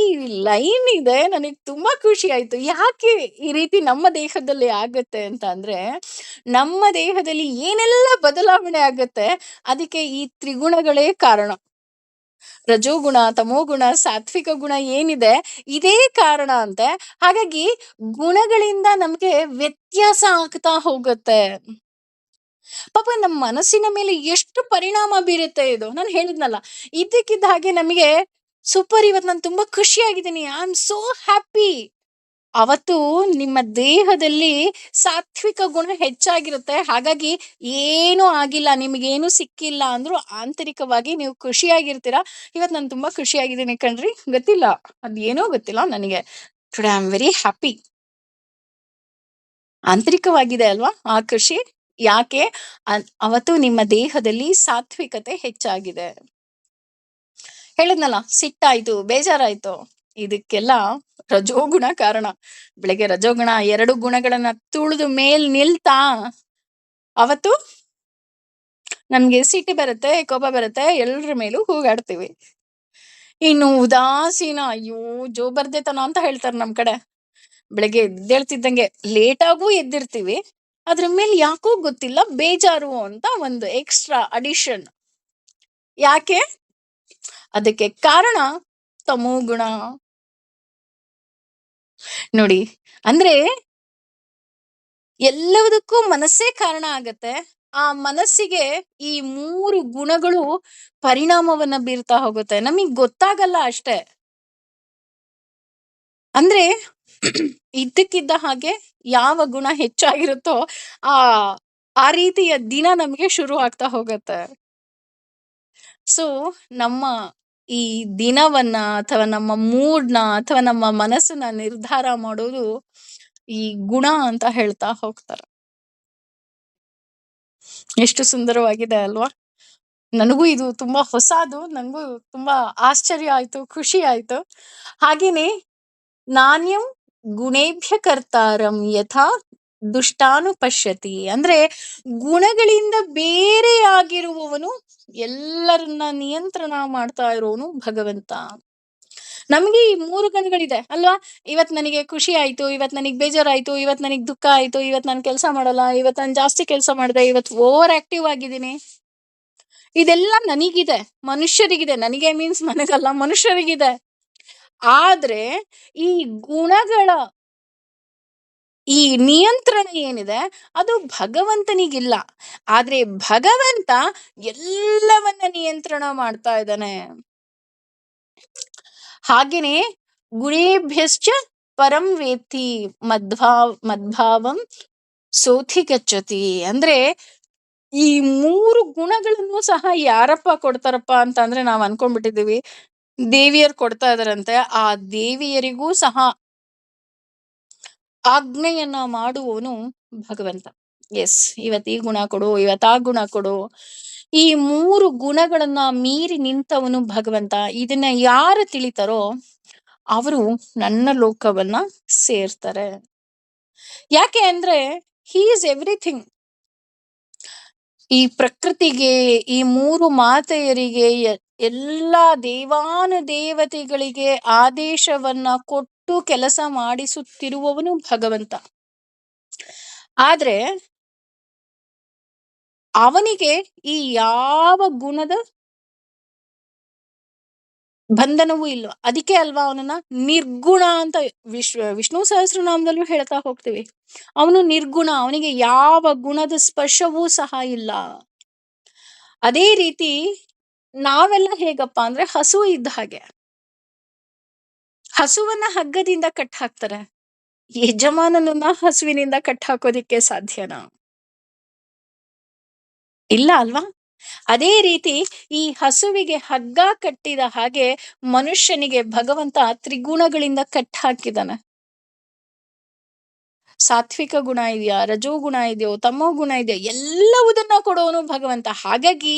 A: ಲೈನ್ ಇದೆ, ನನಗೆ ತುಂಬಾ ಖುಷಿ ಆಯ್ತು. ಯಾಕೆ ಈ ರೀತಿ ನಮ್ಮ ದೇಹದಲ್ಲಿ ಆಗತ್ತೆ ಅಂತ ಅಂದ್ರೆ, ನಮ್ಮ ದೇಹದಲ್ಲಿ ಏನೆಲ್ಲ ಬದಲಾವಣೆ ಆಗತ್ತೆ ಅದಕ್ಕೆ ಈ ತ್ರಿಗುಣಗಳೇ ಕಾರಣ. ರಜೋಗುಣ, ತಮೋಗುಣ, ಸಾತ್ವಿಕ ಗುಣ ಏನಿದೆ ಇದೇ ಕಾರಣ ಅಂತೆ. ಹಾಗಾಗಿ ಗುಣಗಳಿಂದ ನಮ್ಗೆ ವ್ಯತ್ಯಾಸ ಆಗ್ತಾ ಹೋಗುತ್ತೆ. ಪಾಪ ನಮ್ಮ ಮನಸ್ಸಿನ ಮೇಲೆ ಎಷ್ಟು ಪರಿಣಾಮ ಬೀರುತ್ತೆ ಇದು. ನಾನು ಹೇಳಿದ್ನಲ್ಲ, ಇದ್ದಕ್ಕಿದ್ದ ಹಾಗೆ ನಮಗೆ ಸೂಪರ್, ಇವತ್ತು ನಾನು ತುಂಬಾ ಖುಷಿಯಾಗಿದ್ದೀನಿ, ಐ ಆಮ್ ಸೋ ಹ್ಯಾಪಿ. ಅವತ್ತು ನಿಮ್ಮ ದೇಹದಲ್ಲಿ ಸಾತ್ವಿಕ ಗುಣ ಹೆಚ್ಚಾಗಿರುತ್ತೆ. ಹಾಗಾಗಿ ಏನೂ ಆಗಿಲ್ಲ, ನಿಮಗೇನು ಸಿಕ್ಕಿಲ್ಲ ಅಂದ್ರೂ ಆಂತರಿಕವಾಗಿ ನೀವು ಖುಷಿಯಾಗಿರ್ತೀರಾ. ಇವತ್ತು ನಾನು ತುಂಬಾ ಖುಷಿಯಾಗಿದ್ದೀನಿ ಕಣ್ರಿ, ಗೊತ್ತಿಲ್ಲ ಅದೇನೋ ಗೊತ್ತಿಲ್ಲ ನನಗೆ, today I am very happy. ಆಂತರಿಕವಾಗಿದೆ ಅಲ್ವಾ ಆ ಖುಷಿ? ಯಾಕೆ? ಅವತ್ತು ನಿಮ್ಮ ದೇಹದಲ್ಲಿ ಸಾತ್ವಿಕತೆ ಹೆಚ್ಚಾಗಿದೆ. ಹೇಳಿದ್ನಲ್ಲ, ಸಿಟ್ಟಾಯ್ತು, ಬೇಜಾರಾಯ್ತು, ಇದಕ್ಕೆಲ್ಲ ರಜೋಗುಣ ಕಾರಣ. ಬೆಳಗ್ಗೆ ರಜೋಗುಣ 2 ಗುಣಗಳನ್ನ ತುಳಿದು ಮೇಲ್ ನಿಲ್ತಾ ಅವತ್ತು ನಮ್ಗೆ ಸಿಟ್ಟು ಬರುತ್ತೆ, ಕೋಪ ಬರುತ್ತೆ, ಎಲ್ರ ಮೇಲೂ ಹೂಗಾಡ್ತೀವಿ. ಇನ್ನು ಉದಾಸೀನ, ಅಯ್ಯೋ ಜೋಬರ್ದೆತನ ಅಂತ ಹೇಳ್ತಾರೆ ನಮ್ ಕಡೆ. ಬೆಳಗ್ಗೆ ಎದ್ದೇಳ್ತಿದ್ದಂಗೆ ಲೇಟಾಗೂ ಎದ್ದಿರ್ತೀವಿ, ಅದ್ರ ಮೇಲೆ ಯಾಕೋ ಗೊತ್ತಿಲ್ಲ ಬೇಜಾರು ಅಂತ ಒಂದು ಎಕ್ಸ್ಟ್ರಾ ಅಡಿಷನ್. ಯಾಕೆ? ಅದಕ್ಕೆ ಕಾರಣ ತಮೋಗುಣ. ನೋಡಿ, ಅಂದ್ರೆ ಎಲ್ಲದಕ್ಕೂ ಮನಸ್ಸೇ ಕಾರಣ ಆಗತ್ತೆ. ಆ ಮನಸ್ಸಿಗೆ ಈ 3 ಗುಣಗಳು ಪರಿಣಾಮವನ್ನ ಬೀರ್ತಾ ಹೋಗುತ್ತೆ, ನಮಗ್ ಗೊತ್ತಾಗಲ್ಲ ಅಷ್ಟೇ. ಅಂದ್ರೆ ಇದ್ದಕ್ಕಿದ್ದ ಹಾಗೆ ಯಾವ ಗುಣ ಹೆಚ್ಚಾಗಿರುತ್ತೋ ಆ ಆ ರೀತಿಯ ದಿನ ನಮ್ಗೆ ಶುರು ಆಗ್ತಾ ಹೋಗತ್ತೆ. ಸೊ ನಮ್ಮ ಈ ದಿನವನ್ನ ಅಥವಾ ನಮ್ಮ ಮೂಡ್ನ ಅಥವಾ ನಮ್ಮ ಮನಸ್ಸನ್ನ ನಿರ್ಧಾರ ಮಾಡೋದು ಈ ಗುಣ ಅಂತ ಹೇಳ್ತಾ ಹೋಗ್ತಾರೆ. ಎಷ್ಟು ಸುಂದರವಾಗಿದೆ ಅಲ್ವಾ? ನನಗೂ ಇದು ತುಂಬಾ ಹೊಸದು, ನನಗೂ ತುಂಬಾ ಆಶ್ಚರ್ಯ ಆಯ್ತು, ಖುಷಿ ಆಯ್ತು. ಹಾಗೇನೆ ನಾಣ್ಯಂ ಗುಣೇಭ್ಯ ಕರ್ತಾರಂ ಯಥಾ ದುಷ್ಟಾನುಪಶ್ಯತಿ, ಅಂದ್ರೆ ಗುಣಗಳಿಂದ ಬೇರೆ ಆಗಿರುವವನು, ಎಲ್ಲರನ್ನ ನಿಯಂತ್ರಣ ಮಾಡ್ತಾ ಇರೋನು ಭಗವಂತ. ನಮ್ಗೆ ಈ 3 ಗುಣಗಳಿದೆ ಅಲ್ವಾ? ಇವತ್ ನನಗೆ ಖುಷಿ ಆಯ್ತು, ಇವತ್ ನನಗ್ ಬೇಜಾರಾಯ್ತು, ಇವತ್ ನನಗ್ ದುಃಖ ಆಯ್ತು, ಇವತ್ ನಾನು ಕೆಲಸ ಮಾಡಲ್ಲ, ಇವತ್ ನಾನು ಜಾಸ್ತಿ ಕೆಲಸ ಮಾಡಿದೆ, ಇವತ್ ಓವರ್ ಆಕ್ಟಿವ್ ಆಗಿದ್ದೀನಿ. ಇದೆಲ್ಲ ನನಗಿದೆ, ಮನುಷ್ಯರಿಗಿದೆ, ನನಗೆ ಮೀನ್ಸ್ ನನಗಲ್ಲ, ಮನುಷ್ಯರಿಗಿದೆ. ಆದ್ರೆ ಈ ಗುಣಗಳ ಈ ನಿಯಂತ್ರಣ ಏನಿದೆ ಅದು ಭಗವಂತನಿಗಿಲ್ಲ. ಆದ್ರೆ ಭಗವಂತ ಎಲ್ಲವನ್ನ ನಿಯಂತ್ರಣ ಮಾಡ್ತಾ ಇದ್ದಾನೆ. ಹಾಗೇನೆ ಗುಣೇಭ್ಯಶ್ಚ ಪರಂ ವೇತ್ತಿ ಮದ್ಭಾವಂ ಸೋಥಿ ಗಚ್ಚತಿ. ಅಂದ್ರೆ ಈ ಮೂರು ಗುಣಗಳನ್ನು ಸಹ ಯಾರಪ್ಪ ಕೊಡ್ತಾರಪ್ಪ ಅಂತ ಅಂದ್ರೆ ನಾವ್ ಅನ್ಕೊಂಡ್ಬಿಟ್ಟಿದೀವಿ ದೇವಿಯರ್ ಕೊಡ್ತಾ ಇದಾರಂತೆ. ಆ ದೇವಿಯರಿಗೂ ಸಹ ಆಜ್ಞೆಯನ್ನ ಮಾಡುವವನು ಭಗವಂತ. ಎಸ್, ಇವತ್ ಈ ಗುಣ ಕೊಡು, ಇವತ್ ಆ ಗುಣ ಕೊಡು. ಈ ಮೂರು ಗುಣಗಳನ್ನ ಮೀರಿ ನಿಂತವನು ಭಗವಂತ. ಇದನ್ನ ಯಾರು ತಿಳಿತಾರೋ ಅವರು ನನ್ನ ಲೋಕವನ್ನ ಸೇರ್ತಾರೆ. ಯಾಕೆ ಅಂದ್ರೆ ಹಿ ಈಸ್ ಎವ್ರಿಥಿಂಗ್. ಈ ಪ್ರಕೃತಿಗೆ, ಈ ಮೂರು ಮಾತೆಯರಿಗೆ, ಎಲ್ಲಾ ದೇವಾನು ದೇವತೆಗಳಿಗೆ ಆದೇಶವನ್ನ ಕೊಟ್ಟು ಕೆಲಸ ಮಾಡಿಸುತ್ತಿರುವವನು ಭಗವಂತ. ಆದ್ರೆ ಅವನಿಗೆ ಈ ಯಾವ ಗುಣದ ಬಂಧನವೂ ಇಲ್ವಾ. ಅದಕ್ಕೆ ಅಲ್ವಾ ಅವನನ್ನ ನಿರ್ಗುಣ ಅಂತ ವಿಷ್ಣು ಸಹಸ್ರನಾಮದಲ್ಲೂ ಹೇಳ್ತಾ ಹೋಗ್ತೀವಿ. ಅವನು ನಿರ್ಗುಣ, ಅವನಿಗೆ ಯಾವ ಗುಣದ ಸ್ಪರ್ಶವೂ ಸಹ ಇಲ್ಲ. ಅದೇ ರೀತಿ ನಾವೆಲ್ಲ ಹೇಗಪ್ಪ ಅಂದ್ರೆ ಹಸು ಇದ್ದ ಹಾಗೆ. ಹಸುವನ್ನ ಹಗ್ಗದಿಂದ ಕಟ್ ಹಾಕ್ತಾರೆ, ಯಜಮಾನನನ್ನ ಹಸುವಿನಿಂದ ಕಟ್ ಹಾಕೋದಿಕ್ಕೆ ಸಾಧ್ಯನಾ? ಇಲ್ಲ ಅಲ್ವಾ. ಅದೇ ರೀತಿ ಈ ಹಸುವಿಗೆ ಹಗ್ಗ ಕಟ್ಟಿದ ಹಾಗೆ ಮನುಷ್ಯನಿಗೆ ಭಗವಂತ ತ್ರಿಗುಣಗಳಿಂದ ಕಟ್ ಹಾಕಿದಾನೆ. ಸಾತ್ವಿಕ ಗುಣ ಇದೆಯಾ, ರಜೋ ಗುಣ ಇದೆಯೋ, ತಮೋ ಗುಣ ಇದೆಯಾ, ಎಲ್ಲವುದನ್ನ ಕೊಡೋನು ಭಗವಂತ. ಹಾಗಾಗಿ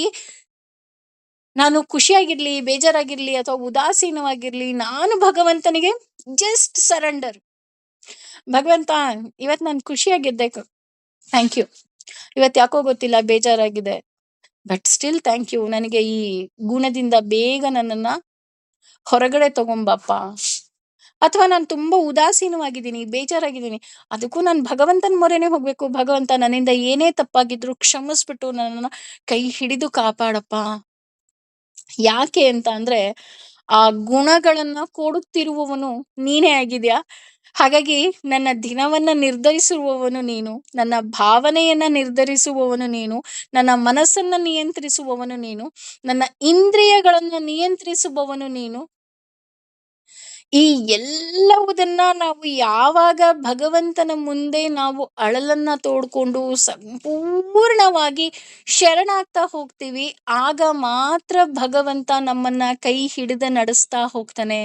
A: ನಾನು ಖುಷಿಯಾಗಿರ್ಲಿ, ಬೇಜಾರಾಗಿರ್ಲಿ ಅಥವಾ ಉದಾಸೀನವಾಗಿರ್ಲಿ, ನಾನು ಭಗವಂತನಿಗೆ ಜಸ್ಟ್ ಸರೆಂಡರ್. ಭಗವಂತ ಇವತ್ ನಾನು ಖುಷಿಯಾಗಿದ್ದೆ, ಥ್ಯಾಂಕ್ ಯು. ಇವತ್ ಯಾಕೋ ಗೊತ್ತಿಲ್ಲ ಬೇಜಾರಾಗಿದೆ, ಬಟ್ ಸ್ಟಿಲ್ ಥ್ಯಾಂಕ್ ಯು. ನನಗೆ ಈ ಗುಣದಿಂದ ಬೇಗ ನನ್ನನ್ನ ಹೊರಗಡೆ ತಗೊಂಬಪ್ಪ. ಅಥವಾ ನಾನು ತುಂಬಾ ಉದಾಸೀನವಾಗಿದ್ದೀನಿ, ಬೇಜಾರಾಗಿದ್ದೀನಿ, ಅದಕ್ಕೂ ನಾನು ಭಗವಂತನ ಮೊರೆನೆ ಹೋಗ್ಬೇಕು. ಭಗವಂತ ನನ್ನಿಂದ ಏನೇ ತಪ್ಪಾಗಿದ್ರು ಕ್ಷಮಿಸ್ಬಿಟ್ಟು ನನ್ನನ್ನ ಕೈ ಹಿಡಿದು ಕಾಪಾಡಪ್ಪ. ಯಾಕೆ ಅಂತ ಅಂದ್ರೆ ಆ ಗುಣಗಳನ್ನ ಕೊಡುತ್ತಿರುವವನು ನೀನೇ ಆಗಿದ್ಯಾ. ಹಾಗಾಗಿ ನನ್ನ ದಿನವನ್ನ ನಿರ್ಧರಿಸುವವನು ನೀನು, ನನ್ನ ಭಾವನೆಯನ್ನ ನಿರ್ಧರಿಸುವವನು ನೀನು, ನನ್ನ ಮನಸ್ಸನ್ನ ನಿಯಂತ್ರಿಸುವವನು ನೀನು, ನನ್ನ ಇಂದ್ರಿಯಗಳನ್ನ ನಿಯಂತ್ರಿಸುವವನು ನೀನು. ಈ ಎಲ್ಲವುದನ್ನ ನಾವು ಯಾವಾಗ ಭಗವಂತನ ಮುಂದೆ ನಾವು ಅಳಲನ್ನ ತೋಡ್ಕೊಂಡು ಸಂಪೂರ್ಣವಾಗಿ ಶರಣಾಗ್ತಾ ಹೋಗ್ತೀವಿ, ಆಗ ಮಾತ್ರ ಭಗವಂತ ನಮ್ಮನ್ನ ಕೈ ಹಿಡಿದು ನಡೆಸ್ತಾ ಹೋಗ್ತಾನೆ.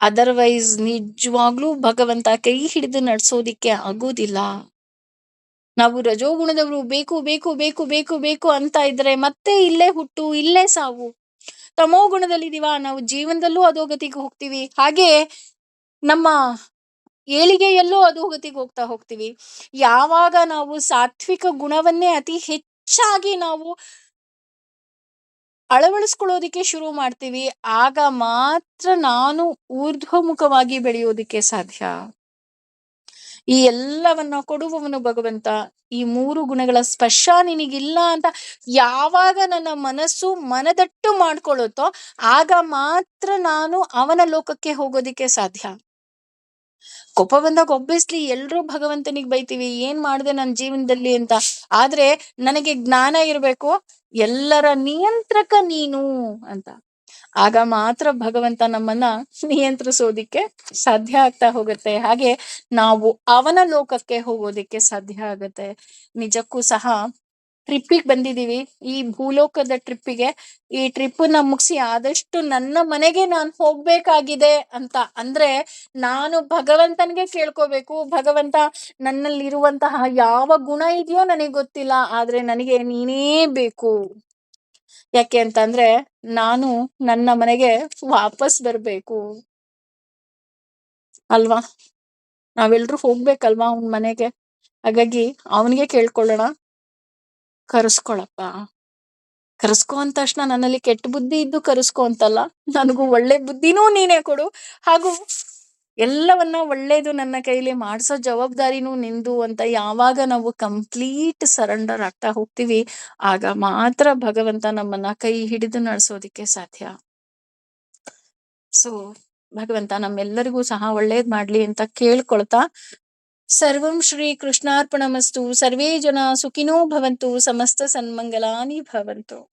A: ಅದರ್ವೈಸ್ ನಿಜವಾಗ್ಲೂ ಭಗವಂತ ಕೈ ಹಿಡಿದು ನಡೆಸೋದಿಕ್ಕೆ ಆಗೋದಿಲ್ಲ. ನಾವು ರಜೋಗುಣದವರು ಬೇಕು ಬೇಕು ಬೇಕು ಬೇಕು ಬೇಕು ಅಂತ ಇದ್ರೆ ಮತ್ತೆ ಇಲ್ಲೇ ಹುಟ್ಟು, ಇಲ್ಲೇ ಸಾವು. ತಮೋ ಗುಣದಲ್ಲಿದೀವ, ನಾವು ಜೀವನದಲ್ಲೂ ಅಧೋಗತಿಗೆ ಹೋಗ್ತೀವಿ. ಹಾಗೆ ನಮ್ಮ ಏಳಿಗೆಯಲ್ಲೂ ಅಧೋಗತಿಗೆ ಹೋಗ್ತಾ ಹೋಗ್ತೀವಿ. ಯಾವಾಗ ನಾವು ಸಾತ್ವಿಕ ಗುಣವನ್ನೇ ಅತಿ ಹೆಚ್ಚಾಗಿ ನಾವು ಅಳವಡಿಸ್ಕೊಳ್ಳೋದಿಕ್ಕೆ ಶುರು ಮಾಡ್ತೀವಿ, ಆಗ ಮಾತ್ರ ನಾನು ಊರ್ಧ್ವಮುಖವಾಗಿ ಬೆಳೆಯೋದಿಕ್ಕೆ ಸಾಧ್ಯ. ಈ ಎಲ್ಲವನ್ನ ಕೊಡುವವನು ಭಗವಂತ. ಈ ಮೂರು ಗುಣಗಳ ಸ್ಪರ್ಶ ನಿನಗಿಲ್ಲ ಅಂತ ಯಾವಾಗ ನನ್ನ ಮನಸ್ಸು ಮನದಟ್ಟು ಮಾಡ್ಕೊಳ್ಳುತ್ತೋ, ಆಗ ಮಾತ್ರ ನಾನು ಅವನ ಲೋಕಕ್ಕೆ ಹೋಗೋದಿಕ್ಕೆ ಸಾಧ್ಯ. ಕೋಪ ಬಂದಾಗ ಒಬ್ಬಿಯಸ್ಲಿ ಎಲ್ರೂ ಭಗವಂತನಿಗೆ ಬೈತೀವಿ, ಏನ್ ಮಾಡಿದೆ ನನ್ನ ಜೀವನದಲ್ಲಿ ಅಂತ. ಆದ್ರೆ ನನಗೆ ಜ್ಞಾನ ಇರ್ಬೇಕು, ಎಲ್ಲರ ನಿಯಂತ್ರಕ ನೀನು ಅಂತ. ಆಗ ಮಾತ್ರ ಭಗವಂತ ನಮ್ಮನ್ನ ನಿಯಂತ್ರಿಸೋದಿಕ್ಕೆ ಸಾಧ್ಯ ಆಗ್ತಾ ಹೋಗುತ್ತೆ. ಹಾಗೆ ನಾವು ಅವನ ಲೋಕಕ್ಕೆ ಹೋಗೋದಿಕ್ಕೆ ಸಾಧ್ಯ ಆಗತ್ತೆ. ನಿಜಕ್ಕೂ ಸಹ ಟ್ರಿಪ್ಪಿಗೆ ಬಂದಿದೀವಿ, ಈ ಭೂಲೋಕದ ಟ್ರಿಪ್ಪಿಗೆ. ಈ ಟ್ರಿಪ್ಪನ್ನ ಮುಗಿಸಿ ಆದಷ್ಟು ನನ್ನ ಮನೆಗೆ ನಾನು ಹೋಗ್ಬೇಕಾಗಿದೆ ಅಂತ ಅಂದ್ರೆ ನಾನು ಭಗವಂತನಿಗೆ ಕೇಳ್ಕೋಬೇಕು, ಭಗವಂತ ನನ್ನಲ್ಲಿರುವಂತಹ ಯಾವ ಗುಣ ಇದೆಯೋ ನನಗೆ ಗೊತ್ತಿಲ್ಲ, ಆದ್ರೆ ನನಗೆ ನೀನೇ ಬೇಕು. ಯಾಕೆ ಅಂತಂದ್ರೆ ನಾನು ನನ್ನ ಮನೆಗೆ ವಾಪಸ್ ಬರ್ಬೇಕು ಅಲ್ವಾ. ನಾವೆಲ್ರೂ ಹೋಗ್ಬೇಕಲ್ವಾ ಅವನ್ ಮನೆಗೆ. ಹಾಗಾಗಿ ಅವನಿಗೆ ಕೇಳ್ಕೊಳ್ಳೋಣ, ಕರೆಸ್ಕೊಳಪ್ಪ. ಕರೆಸ್ಕೊ ಅಂದ ತಕ್ಷಣ ನನ್ನಲ್ಲಿ ಕೆಟ್ಟ ಬುದ್ಧಿ ಇದ್ದು ಕರೆಸ್ಕೊ ಅಂತಲ್ಲ, ನನಗೂ ಒಳ್ಳೆ ಬುದ್ಧಿನೂ ನೀನೇ ಕೊಡು, ಹಾಗೂ ಎಲ್ಲವನ್ನ ಒಳ್ಳೇದು ನನ್ನ ಕೈಲಿ ಮಾಡ್ಸೋ ಜವಾಬ್ದಾರಿನೂ ನಿಂದು ಅಂತ ಯಾವಾಗ ನಾವು ಕಂಪ್ಲೀಟ್ ಸರೆಂಡರ್ ಆಗ್ತಾ ಹೋಗ್ತೀವಿ, ಆಗ ಮಾತ್ರ ಭಗವಂತ ನಮ್ಮನ್ನ ಕೈ ಹಿಡಿದು ನಡೆಸೋದಿಕ್ಕೆ ಸಾಧ್ಯ. ಸೊ ಭಗವಂತ ನಮ್ಮೆಲ್ಲರಿಗೂ ಸಹ ಒಳ್ಳೇದ್ ಮಾಡ್ಲಿ ಅಂತ ಕೇಳ್ಕೊಳ್ತಾ ಸರ್ವಂ ಶ್ರೀ ಕೃಷ್ಣಾರ್ಪಣಮಸ್ತು. ಸರ್ವೇ ಜನ ಸುಖಿನೋ ಭವಂತು. ಸಮಸ್ತ ಸನ್ಮಂಗಲಾನಿ ಭವಂತು.